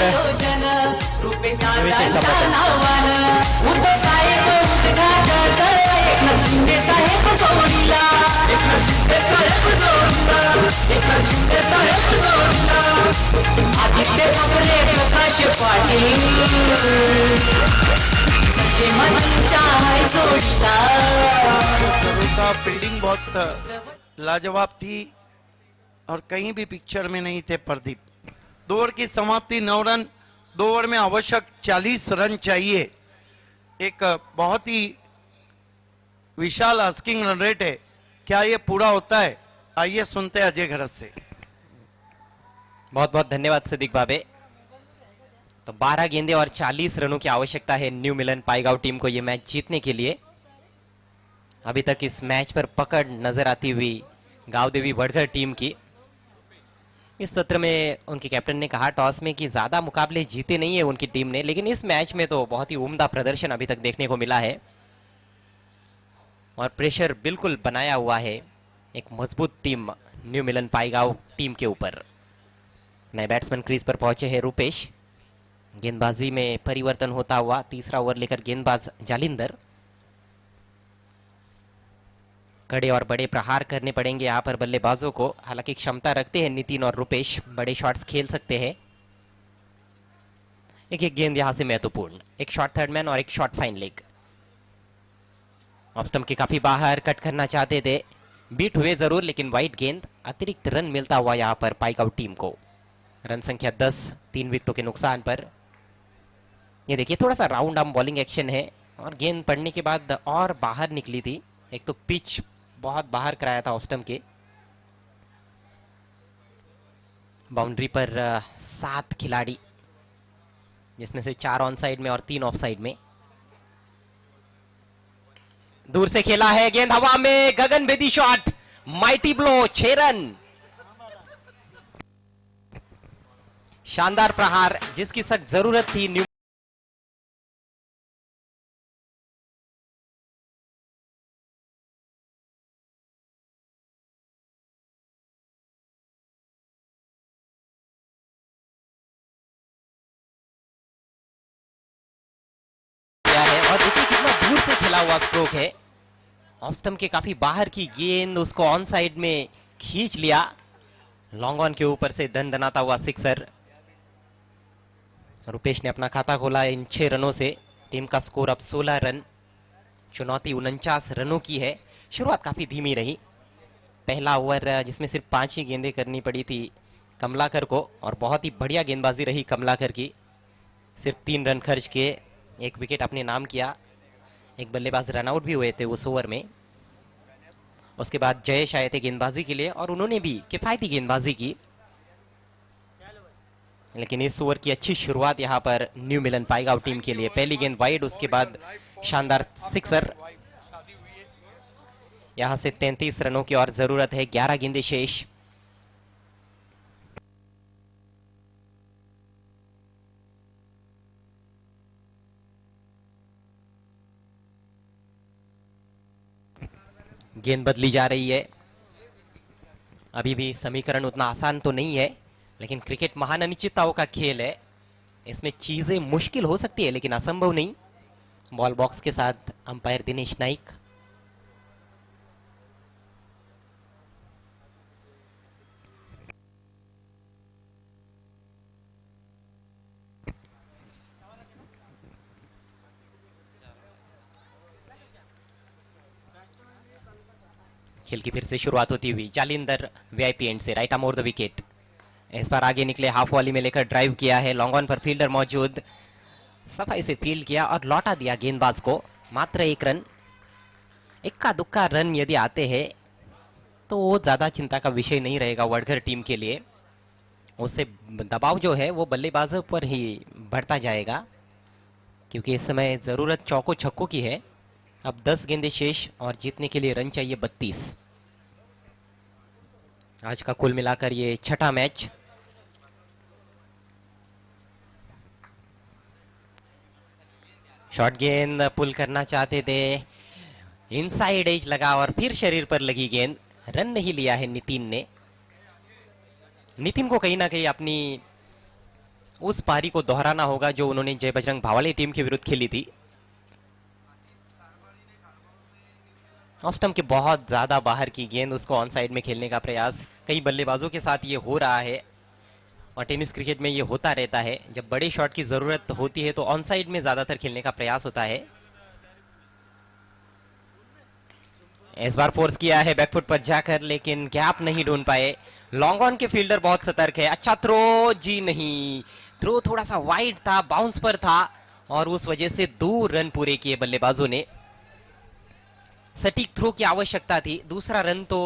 फील्डिंग बहुत लाजवाब थी, और कहीं भी पिक्चर में नहीं थे प्रदीप। 2 ओवर की समाप्ति, 9 रन 2 ओवर में आवश्यक 40 रन चाहिए। एक बहुत ही विशाल आस्किंग रन रेट है, क्या ये पूरा होता है? आइए सुनते हैं अजय घरत से। बहुत बहुत धन्यवाद सिद्दीक भावे। तो 12 गेंदे और 40 रनों की आवश्यकता है न्यू मिलन पाईगांव टीम को ये मैच जीतने के लिए। अभी तक इस मैच पर पकड़ नजर आती हुई गांवदेवी वडघर टीम की। इस सत्र में उनके कैप्टन ने कहा टॉस में कि ज्यादा मुकाबले जीते नहीं है उनकी टीम ने, लेकिन इस मैच में तो बहुत ही उम्दा प्रदर्शन अभी तक देखने को मिला है और प्रेशर बिल्कुल बनाया हुआ है एक मजबूत टीम न्यू मिलन पाईगांव टीम के ऊपर। नए बैट्समैन क्रीज पर पहुंचे हैं रूपेश। गेंदबाजी में परिवर्तन होता हुआ तीसरा ओवर लेकर गेंदबाज जालिंदर। कड़े और बड़े प्रहार करने पड़ेंगे यहाँ पर बल्लेबाजों को। हालांकि क्षमता रखते हैं नितिन और रूपेश, बड़े शॉट्स खेल सकते हैं। एक गेंद यहां से महत्वपूर्ण, एक शॉट थर्ड मैन और एक shot fine leg. Off stump के काफी बाहर कट करना चाहते थे, बीट हुए जरूर, लेकिन वाइड गेंद। अतिरिक्त रन मिलता हुआ यहाँ पर पाईगांव टीम को। रन संख्या 10 3 विकेटों के नुकसान पर। ये देखिए थोड़ा सा राउंड आर्म बॉलिंग एक्शन है और गेंद पड़ने के बाद और बाहर निकली थी। एक तो पिच बहुत बाहर कराया था ऑफ स्टंप के। बाउंड्री पर 7 खिलाड़ी, जिसमें से 4 ऑन साइड में और 3 ऑफ साइड में। दूर से खेला है, गेंद हवा में, गगनभेदी शॉट, माइटी ब्लो, 6 रन। शानदार प्रहार जिसकी सख्त जरूरत थी न्यू है। और देखिए कितना दूर से खेला हुआ स्ट्रोक है। ऑफ स्टंप के काफी बाहर की गेंद, उसको ऑन साइड में खींच लिया। लॉन्ग ऑन के ऊपर से दनदनाता हुआ सिक्सर। रुपेश ने अपना खाता खोला इन 6 रनों से। टीम का स्कोर अब 16 रन। चुनौती 49 रनों की है। शुरुआत काफी धीमी रही। पहला ओवर जिसमें सिर्फ 5 ही गेंदें करनी पड़ी थी कमलाकर को, और बहुत ही बढ़िया गेंदबाजी रही कमलाकर की। सिर्फ 3 रन खर्च किए, 1 विकेट अपने नाम किया। एक बल्लेबाज रन आउट भी हुए थे उस ओवर में। उसके बाद जयेश आए थे गेंदबाजी के लिए और उन्होंने भी किफायती गेंदबाजी की। लेकिन इस ओवर की अच्छी शुरुआत यहां पर न्यू मिलन पाईगांव टीम के लिए। पहली गेंद वाइड, उसके बाद शानदार सिक्सर। यहां से 33 रनों की और जरूरत है, 11 गेंदें शेष। गेंद बदली जा रही है। अभी भी समीकरण उतना आसान तो नहीं है, लेकिन क्रिकेट महान अनिश्चितताओं का खेल है। इसमें चीजें मुश्किल हो सकती है लेकिन असंभव नहीं। बॉल बॉक्स के साथ अंपायर दिनेश नाइक। खेल की फिर से शुरुआत होती हुई। जालिंदर वीआईपी एंड से right arm over the wicket. इस बार आगे निकले, हाफ वॉली में लेकर ड्राइव किया है। लॉन्ग ऑन पर फील्डर मौजूद, सफाई से फील्ड किया और लौटा दिया गेंदबाज को। मात्र 1 रन। इक्का दुक्का रन यदि आते हैं तो वो ज्यादा चिंता का विषय नहीं रहेगा वडघर टीम के लिए। उससे दबाव जो है वो बल्लेबाजों पर ही बढ़ता जाएगा, क्योंकि इस समय जरूरत चौको छक्कों की है। अब 10 गेंदें शेष और जीतने के लिए रन चाहिए 32। आज का कुल मिलाकर ये 6ठा मैच। शॉर्ट गेंद पुल करना चाहते थे, इनसाइड एज लगा और फिर शरीर पर लगी गेंद। रन नहीं लिया है नितिन ने। नितिन को कहीं ना कहीं अपनी उस पारी को दोहराना होगा जो उन्होंने जय बजरंग भावाले टीम के विरुद्ध खेली थी। ऑफ स्टंप के बहुत ज्यादा बाहर की गेंद, उसको ऑन साइड में खेलने का प्रयास। कई बल्लेबाजों के साथ ये हो रहा है और टेनिस क्रिकेट में ये होता रहता है। जब बड़े शॉट की जरूरत होती है तो ऑन साइड में ज्यादातर खेलने का प्रयास होता है। इस बार फोर्स किया है बैकफुट पर जाकर, लेकिन गैप नहीं ढूंढ पाए। लॉन्ग ऑन के फील्डर बहुत सतर्क है। अच्छा थ्रो, जी नहीं, थ्रो थोड़ा सा वाइड था, बाउंस पर था और उस वजह से 2 रन पूरे किए बल्लेबाजों ने। सटीक थ्रो की आवश्यकता थी, दूसरा रन तो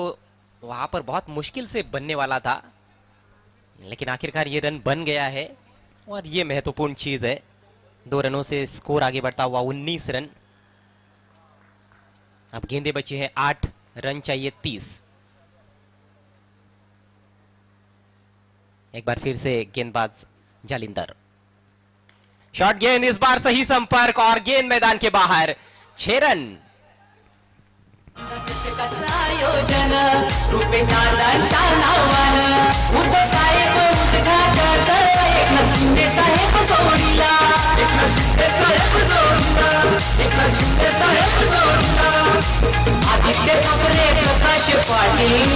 वहां पर बहुत मुश्किल से बनने वाला था, लेकिन आखिरकार ये रन बन गया है और ये महत्वपूर्ण चीज है। 2 रनों से स्कोर आगे बढ़ता हुआ 19 रन। अब गेंदे बचे हैं 8, रन चाहिए 30। एक बार फिर से गेंदबाज जालिंदर, शॉट गेंद, इस बार सही संपर्क और गेंद मैदान के बाहर। 6 रन। आयोजन रुपेश दादांच्या नावानं उद्धव साहेब उद्घाटक एकनाथ शिंदे साहेब जोडीला, एकनाथ शिंदे साहेब जोडीला, एकनाथ शिंदे साहेब जोडीला, आदित्य ठाकरे प्रकाश पाटील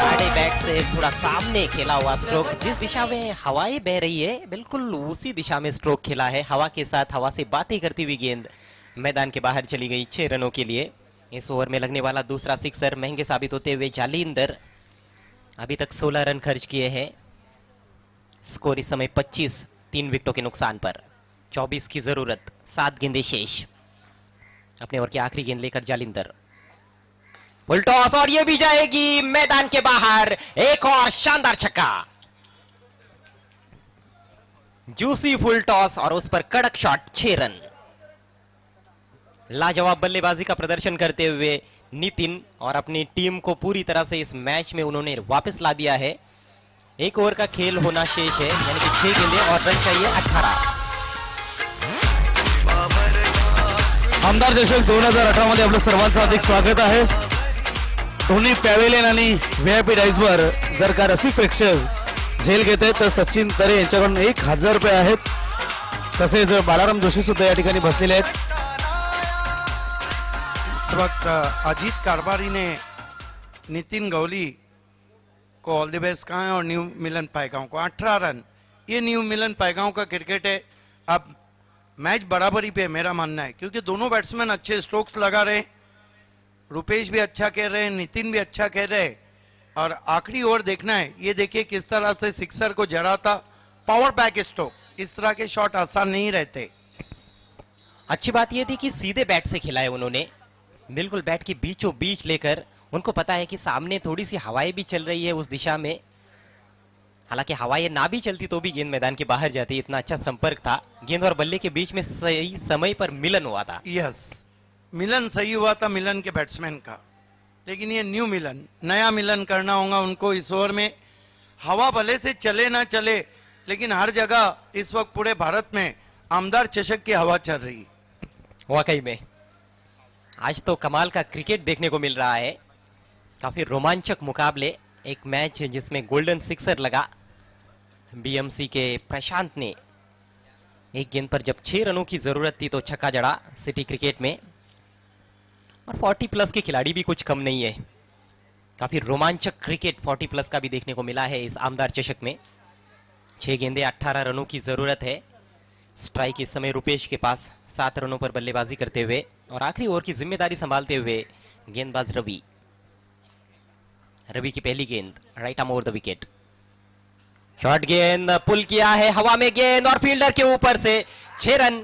आड़े बैट से थोड़ा सामने खेला हुआ स्ट्रोक, जिस दिशा में हवाएं बह रही है बिल्कुल उसी दिशा में स्ट्रोक खेला है। हवा के साथ हवा से बातें करती हुई गेंद मैदान के बाहर चली गई 6 रनों के लिए। इस ओवर में लगने वाला दूसरा सिक्सर महंगे साबित होते हुए जालिंदर अभी तक 16 रन खर्च किए हैं। स्कोर इस समय 25, 3 विकेटों के नुकसान पर। 24 की जरूरत, 7 गेंदें शेष। अपने ओवर की आखिरी गेंद लेकर जालिंदर, फुल टॉस और ये भी जाएगी मैदान के बाहर। एक और शानदार छक्का, जूसी फुल टॉस और उस पर कड़क शॉट। 6 रन। लाजवाब बल्लेबाजी का प्रदर्शन करते हुए नितिन और अपनी टीम को पूरी तरह से इस मैच में उन्होंने वापस ला दिया है। 1 ओवर का खेल होना शेष है, यानी कि 6 गेंदें और रन चाहिए 18। आमदार चषक 2018 मध्ये आपलं सर्वांचं हार्दिक स्वागत आहे। दोन्ही पॅव्हेलियन आणि व्हीआयपी डाईजवर जर का रसिक प्रेक्षक झेल घेत आहेत तर सचिन तरे यांच्याकडून 1000 रुपये आहेत। तसेच बालाराम जोशी सुद्धा या ठिकाणी बसलेले आहेत। इस वक्त अजीत कारबारी ने नितिन गौली को ऑल द बेस्ट कहा है और न्यू मिलन पायगांव को 18 रन। ये न्यू मिलन पायगांव का क्रिकेट है। अब मैच बराबरी पे है मेरा मानना है, क्योंकि दोनों बैट्समैन अच्छे स्ट्रोक्स लगा रहे हैं। रुपेश भी अच्छा कह रहे हैं, नितिन भी अच्छा कह रहे हैं। और आखिरी ओवर देखना है, ये देखिए किस तरह से सिक्सर को जड़ाता, पावर बैक स्ट्रोक। इस तरह के शॉट आसान नहीं रहते। अच्छी बात यह थी कि सीधे बैट से खिलाए उन्होंने, बिल्कुल बैट के बीचों बीच लेकर। उनको पता है कि सामने थोड़ी सी हवाएं भी चल रही है उस दिशा में, हालांकि हवाएं ना भी चलती तो भी गेंद मैदान के बाहर जाती। इतना अच्छा संपर्क था, गेंद और बल्ले के बीच में सही समय पर मिलन हुआ था। यस, मिलन सही हुआ था मिलन के बैट्समैन का। लेकिन ये न्यू मिलन, नया मिलन करना होगा उनको इस ओवर में। हवा भले से चले ना चले, लेकिन हर जगह इस वक्त पूरे भारत में आमदार चषक की हवा चल रही। वाकई में आज तो कमाल का क्रिकेट देखने को मिल रहा है। काफी रोमांचक मुकाबले। एक मैच जिसमें गोल्डन सिक्सर लगा। बीएमसी के प्रशांत ने एक गेंद पर जब 6 रनों की जरूरत थी तो छक्का जड़ा सिटी क्रिकेट में। और 40 प्लस के खिलाड़ी भी कुछ कम नहीं है। काफी रोमांचक क्रिकेट 40 प्लस का भी देखने को मिला है इस आमदार चषक में। 6 गेंदें 18 रनों की जरूरत है। स्ट्राइक इस समय रुपेश के पास 7 रनों पर बल्लेबाजी करते हुए और आखिरी ओवर की जिम्मेदारी संभालते हुए गेंदबाज रवि। रवि की पहली गेंद right arm over the wicket. Short गेंद, पुल किया है हवा में गेंद और फील्डर के ऊपर से 6 रन।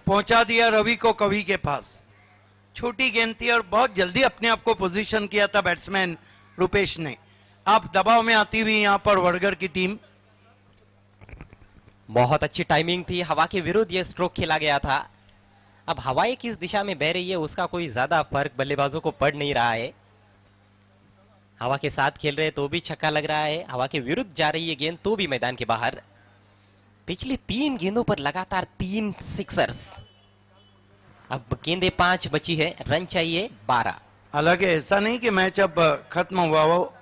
पहुंचा दिया रवि को कवि के पास। छोटी गेंद थी और बहुत जल्दी अपने आप को पोजीशन किया था बैट्समैन रुपेश ने। अब दबाव में आती हुई यहां पर वडगर की टीम। बहुत अच्छी टाइमिंग थी, हवा के विरुद्ध यह स्ट्रोक खेला गया था। अब हवाएं किस दिशा में बह रही है उसका कोई ज्यादा फर्क बल्लेबाजों को पड़ नहीं रहा है। हवा के साथ खेल रहे तो भी छक्का लग रहा है, हवा के विरुद्ध जा रही है गेंद तो भी मैदान के बाहर। पिछली 3 गेंदों पर लगातार 3 सिक्सर्स। अब गेंदें 5 बची है, रन चाहिए 12। हालांकि ऐसा नहीं कि मैच अब खत्म हुआ हो।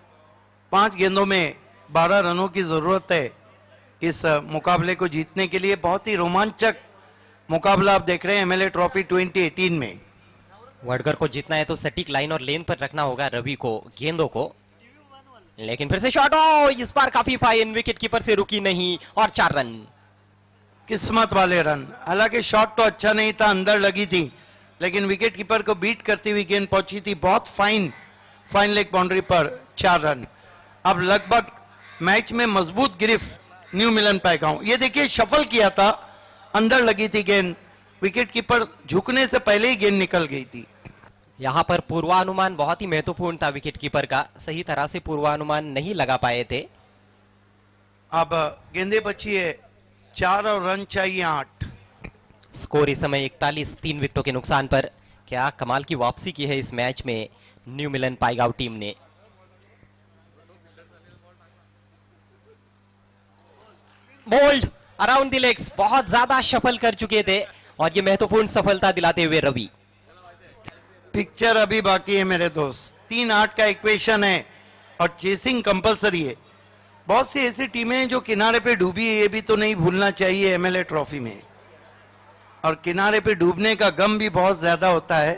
5 गेंदों में 12 रनों की जरूरत है इस मुकाबले को जीतने के लिए। बहुत ही रोमांचक मुकाबला आप देख रहे हैं एमएलए ट्रॉफी 2018 में। वडगर को जीतना है तो सटीक लाइन और लेन पर रखना होगा रवि को गेंदों को। लेकिन फिर से शॉट, इस बार काफी फाइन, विकेट कीपर से रुकी नहीं और 4 रन। किस्मत वाले रन। हालांकि शॉट तो अच्छा नहीं था, अंदर लगी थी, लेकिन विकेट कीपर को बीट करती हुई गेंद पहुंची थी। बहुत फाइन लेग बाउंड्री पर 4 रन। अब लगभग मैच में मजबूत गिरफ्त न्यू मिलन पैगांव। ये देखिए शफल किया था, अंदर लगी थी गेंद, विकेट कीपर झुकने से पहले ही गेंद निकल गई थी। यहाँ पर पूर्वानुमान बहुत ही महत्वपूर्ण था विकेट कीपर का, सही तरह से पूर्वानुमान नहीं लगा पाए थे। अब गेंदे बची है 4 और रन चाहिए 8। स्कोर इस समय 41, 3 विकेटों के नुकसान पर। क्या कमाल की वापसी की है इस मैच में न्यू मिलन पाइगांव टीम ने। बोल्ड अराउंड द लेग्स, बहुत ज्यादा सफल कर चुके थे और ये महत्वपूर्ण सफलता दिलाते हुए रवि। पिक्चर अभी बाकी है मेरे दोस्त, 3-8 का इक्वेशन है और चेसिंग कंपलसरी है। बहुत सी ऐसी टीमें हैं जो किनारे पे डूबी है, ये भी तो नहीं भूलना चाहिए एमएलए ट्रॉफी में। और किनारे पे डूबने का गम भी बहुत ज्यादा होता है,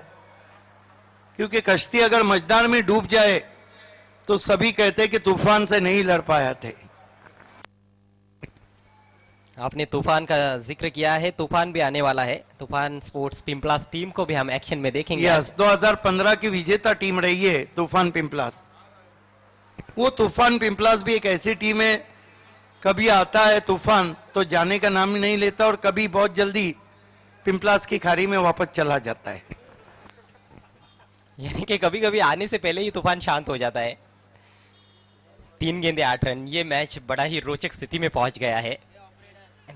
क्योंकि कश्ती अगर मझदार में डूब जाए तो सभी कहते कि तूफान से नहीं लड़ पाया थे। आपने तूफान का जिक्र किया है, तूफान भी आने वाला है। तूफान स्पोर्ट्स पिंपलास टीम को भी हम एक्शन में देखेंगे। यस, 2015 की विजेता टीम रही है तूफान पिंपलास। वो तूफान पिंपलास भी एक ऐसी टीम है, कभी आता है तूफान तो जाने का नाम ही नहीं लेता और कभी बहुत जल्दी पिंपलास की खाड़ी में वापस चला जाता है। यानी कि कभी कभी आने से पहले ही तूफान शांत हो जाता है। 3 गेंदे 8 रन, ये मैच बड़ा ही रोचक स्थिति में पहुंच गया है।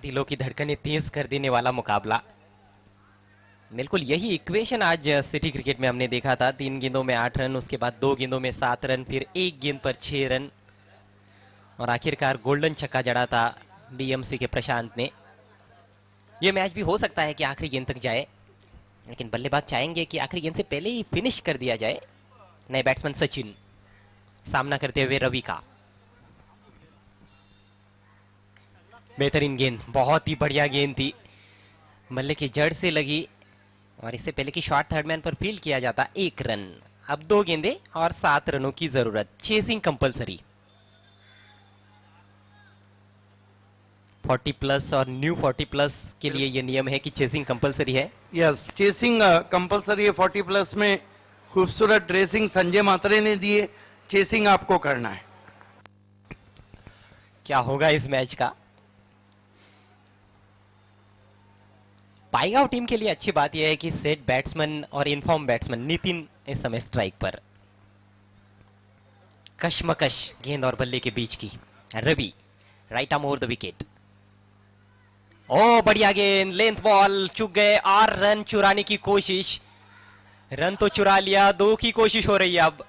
दिलों की धड़कनें तेज कर देने वाला मुकाबला। बिल्कुल यही इक्वेशन आज सिटी क्रिकेट में हमने देखा था। 3 गेंदों में 8 रन, उसके बाद 2 गेंदों में 7 रन, फिर 1 गेंद पर 6 रन और आखिरकार गोल्डन छक्का जड़ा था बीएमसी के प्रशांत ने। यह मैच भी हो सकता है कि आखिरी गेंद तक जाए, लेकिन बल्लेबाज चाहेंगे कि आखिरी गेंद से पहले ही फिनिश कर दिया जाए। नए बैट्समैन सचिन सामना करते हुए रवि का। बेहतरीन गेंद, बहुत ही बढ़िया गेंद थी, बल्ले की जड़ से लगी और इससे पहले कि शॉट थर्ड मैन पर फील्ड किया जाता 1 रन। अब 2 गेंदे और 7 रनों की जरूरत। Chasing compulsory. 40 प्लस और न्यू 40 प्लस के लिए ये नियम है कि चेसिंग कंपलसरी है। यस, चेसिंग कंपलसरी है। 40 प्लस में खूबसूरत ड्रेसिंग संजय मात्रे ने दी है, चेसिंग आपको करना है। क्या होगा इस मैच का? पाइगांव टीम के लिए अच्छी बात यह है कि सेट बैट्समैन और इनफॉर्म बैट्समैन नितिन इस समय स्ट्राइक पर। कशमकश गेंद और बल्ले के बीच की। Ravi right arm over the wicket. ओ बढ़िया गेंद, लेंथ बॉल, चुक गए और रन चुराने की कोशिश। रन तो चुरा लिया, 2 की कोशिश हो रही है। अब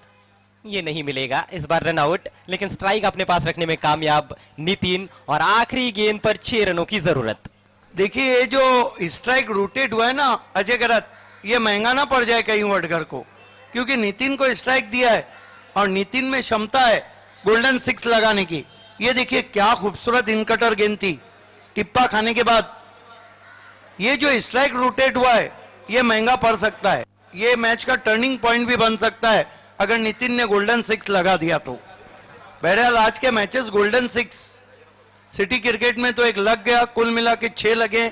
ये नहीं मिलेगा, इस बार रन आउट, लेकिन स्ट्राइक अपने पास रखने में कामयाब नितिन और आखिरी गेंद पर 6 रनों की जरूरत। देखिए ये जो स्ट्राइक रोटेट हुआ है ना अजय गरत, ये महंगा ना पड़ जाए कहीं वडगर को, क्योंकि नितिन को स्ट्राइक दिया है और नितिन में क्षमता है गोल्डन 6 लगाने की। ये देखिए क्या खूबसूरत इनकटर गेंद थी, टिप्पा खाने के बाद ये जो स्ट्राइक रोटेट हुआ है ये महंगा पड़ सकता है। ये मैच का टर्निंग पॉइंट भी बन सकता है अगर नितिन ने गोल्डन 6 लगा दिया तो। बहरहाल आज के मैचेस गोल्डन 6 सिटी क्रिकेट में तो एक लग गया, कुल मिला के 6 लगे।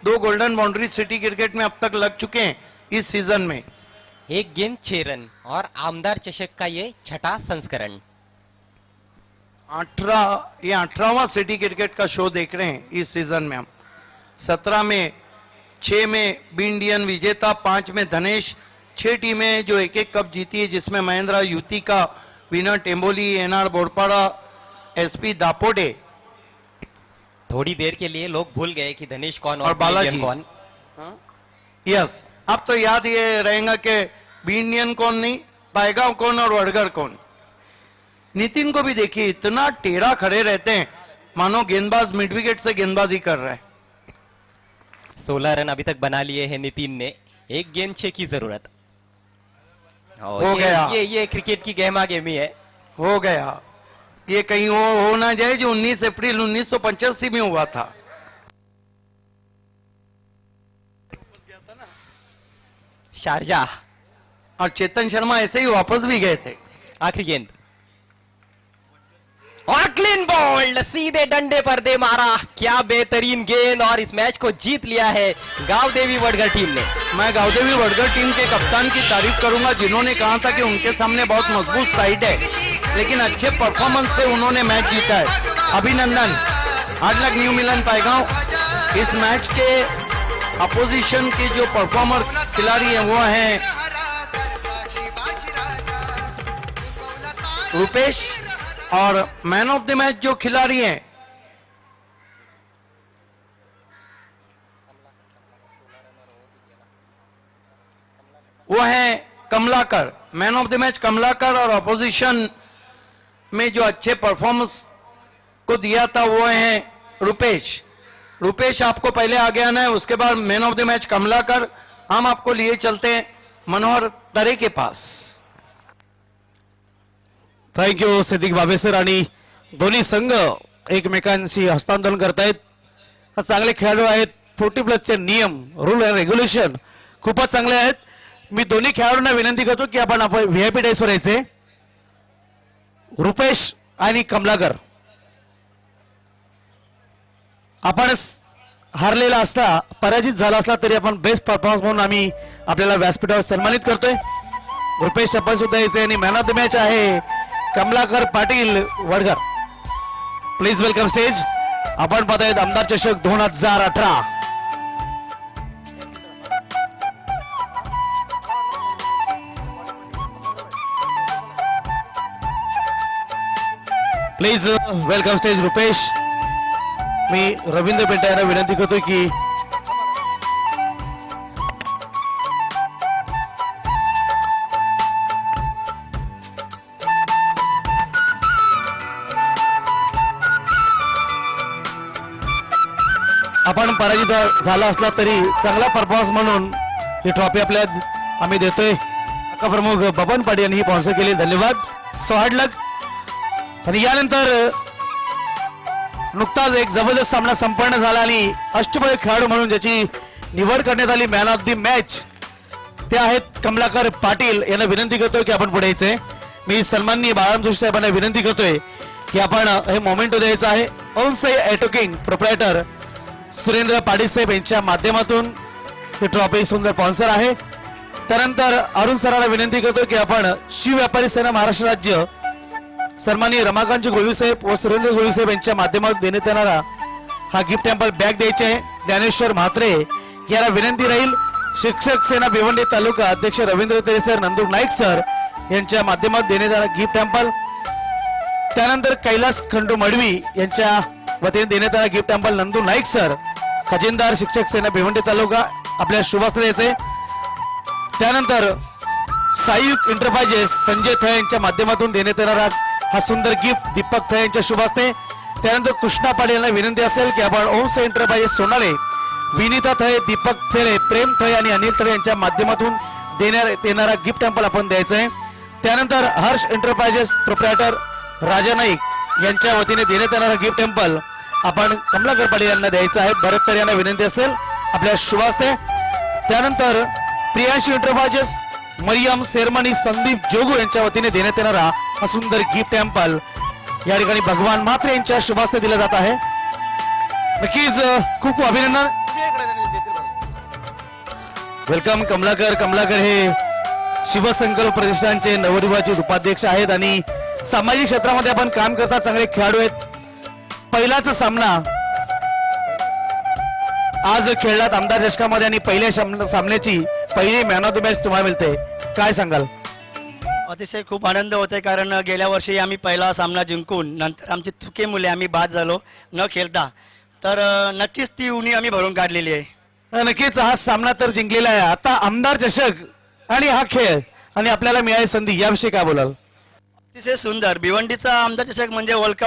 2 गोल्डन बाउंड्री सिटी क्रिकेट में अब तक लग चुके हैं इस सीजन में। 1 गेंद 6 रन और आमदार चषक का ये 6ठा संस्करण। ये 18वां सिटी क्रिकेट का शो देख रहे हैं इस सीजन में हम। 17 में 6 में बी इंडियन विजेता, 5 में धनेश। 6 टीमें जो एक एक कप जीती है, जिसमें महेंद्रा युति का विनर टेम्बोली, एनआर बोरपाड़ा, एसपी दापोडे। थोड़ी देर के लिए लोग भूल गए कि धनेश कौन और बालाजी कौन। यस, अब तो याद ये रहेगा कि बी इंडियन कौन नहीं, पाइगांव कौन और वडगर कौन। नितिन को भी देखिए इतना टेढ़ा खड़े रहते हैं मानो गेंदबाज मिड विकेट से गेंदबाजी कर रहा है। 16 रन अभी तक बना लिए हैं नितिन ने। 1 गेंद 6 की जरूरत। हो गया। ये क्रिकेट की गहमा गेमी है। हो गया, ये कहीं हो ना जाए जो 19 अप्रैल 1985 में हुआ था। शारजाह। और चेतन शर्मा ऐसे ही वापस भी गए थे। आखिरी गेंद और क्लीन बोल्ड, सीधे डंडे पर दे मारा। क्या बेहतरीन गेंद, और इस मैच को जीत लिया है गांव देवी वडगर टीम ने। मैं गांव देवी वडगर टीम के कप्तान की तारीफ करूंगा, जिन्होंने कहा था कि उनके सामने बहुत मजबूत साइड है लेकिन अच्छे परफॉर्मेंस से उन्होंने मैच जीता है। अभिनंदन। Hard luck new Milan पायगांव। इस मैच के अपोजिशन के जो परफॉर्मर खिलाड़ी हैं वो हैं रुपेश, और मैन ऑफ द मैच जो खिलाड़ी हैं वो है Kamalakar. Man of the match Kamalakar, और अपोजिशन में जो अच्छे परफॉर्मेंस को दिया था वो है रुपेश। रुपेश आपको पहले आगे आना है, उसके बाद man of the match Kamalakar. हम आपको लिए चलते हैं मनोहर तरे के पास। थँक्यू सिद्दीक बाबेसर। आणि दोन्ही संघ एकमेकांशी हस्तांदोलन करतायत. चांगले खेळाडू आहेत. 40+ चे नियम, रूल अँड रेग्युलेशन खूपच चांगले आहेत. मी दोन्ही खेळाडूंना विनंती करतो की आपण व्हीआयपी डायसवर यायचे. रुपेश आणि कमलाकर, आपण हारलेला असता, पराजित झाला असला तरी आपण बेस्ट परफॉर्मन्स म्हणून आम्ही आपल्याला व्यासपीठावर सन्मानित करतोय. रुपेश आपण सुद्धा यायचे. आणि मॅन ऑफ द मॅच आहे Kamlakar Patil Wadgar. Please welcome stage. आपण पाहतायत आमदार चषक 2018. Please welcome stage Rupesh. मी रवींद्र पेंटा यांना विनंती करतोय की आपण पराजित झाला असला तरी चांगला परफॉर्मन्स म्हणून ही ट्रॉफी आपल्या आम्ही देतोय. का प्रमुख बबन पाटील यांनी ही स्पॉन्सर केली. धन्यवाद. So hard luck. आणि यानंतर नुकताच एक जबरदस्त सामना संपन्न झाला आणि अष्टपैलू खेळाडू म्हणून ज्याची निवड करण्यात आली मॅन ऑफ द मॅच ते आहेत कमलाकर पाटील. यांना विनंती करतोय की आपण पुढे यायचंय. मी सन्माननीय बाळाराम जोशी साहेबांना विनंती करतोय की आपण हे मोमेंटो द्यायचं आहे. ओम साई ॲटोकिंग प्रोप्रायटर सुरेंद्र पाटील साहेब यांच्या माध्यमातून ही ट्रॉफी सुंदर स्पॉन्सर आहे. त्यानंतर अरुण सरांना विनंती करतो की आपण शिव व्यापारी सेना महाराष्ट्र राज्य सन्माननीय रमाकांत गोळी साहेब व सुरेंद्र गोळी साहेब यांच्या माध्यमातून देण्यात येणारा हा गिफ्ट टेम्पल बॅग द्यायचे आहे. ज्ञानेश्वर म्हात्रे याला विनंती राहील. शिक्षक सेना भिवंडी तालुका अध्यक्ष रवींद्र तेरे सर, नंदू नाईक सर यांच्या माध्यमातून देण्यात येणारा गिफ्ट टेम्पल. त्यानंतर कैलास खंडू मडवी यांच्या वतीने देण्यात येणारा gift temple Nandu Naik sir, खजिनदार शिक्षक सेना भिवंडी तालुका आपल्या शुभास्ते द्यायचे. त्यानंतर सायुक एंटरप्राइजेस संजय थय यांच्या माध्यमातून देण्यात येणारा हा सुंदर गिफ्ट दीपक थय यांच्या शुभास्ते. त्यानंतर कृष्णा पाटील यांना विनंती असेल की आपण ओम साई एंटरप्राइजेस सोनाले, विनीता थय, दीपक थेले, प्रेम थय आणि अनिल थय यांच्या माध्यमातून देण्यात येणारा गिफ्ट टेम्पल आपण द्यायचं आहे. त्यानंतर हर्ष एंटरप्राइजेस प्रोप्रायटर राजा नाईक यांच्या वतीने देण्यात येणारा गिफ्ट टेम्पल आपण कमलाकर पाटील यांना द्यायचं आहे. भरत तर यांना विनंती असेल आपल्या शुभास्ते. त्यानंतर प्रियांशी एंटरप्राइजेस मरियम सेरमनी संदीप जोगू यांच्या वतीने देण्यात येणारा हा सुंदर गिफ्ट टेम्पल या ठिकाणी भगवान मात्रे यांच्या शुभास्ते दिला जात आहे. नक्कीच खूप खूप अभिनंदन. वेलकम कमलाकर. कमलाकर हे शिवसंकल्प प्रतिष्ठानचे नवनिर्वाचित उपाध्यक्ष आहेत आणि सामाजिक क्षेत्रामध्ये आपण काम करता चांगले खेळाडू आहेत. पहिलाच सामना आज खेळलात आमदार चषकामध्ये आणि पहिल्या सामन्याची पहिली मॅन ऑफ द मॅच तुम्हाला मिळते. काय सांगाल? अतिशय खूप आनंद होतोय कारण गेल्या वर्षी आम्ही पहिला सामना जिंकून नंतर आमची चुकीमुळे आम्ही बाद झालो न खेळता. तर नक्कीच ती उणी आम्ही भरून काढलेली आहे. नक्कीच हा सामना तर जिंकलेला आहे. आता आमदार चषक आणि हा खेळ आणि आपल्याला मिळाली संधी याविषयी काय बोलाल? अतिशय सुंदर. भिवंडीचा आमदार चषक म्हणजे वर्ल्ड कप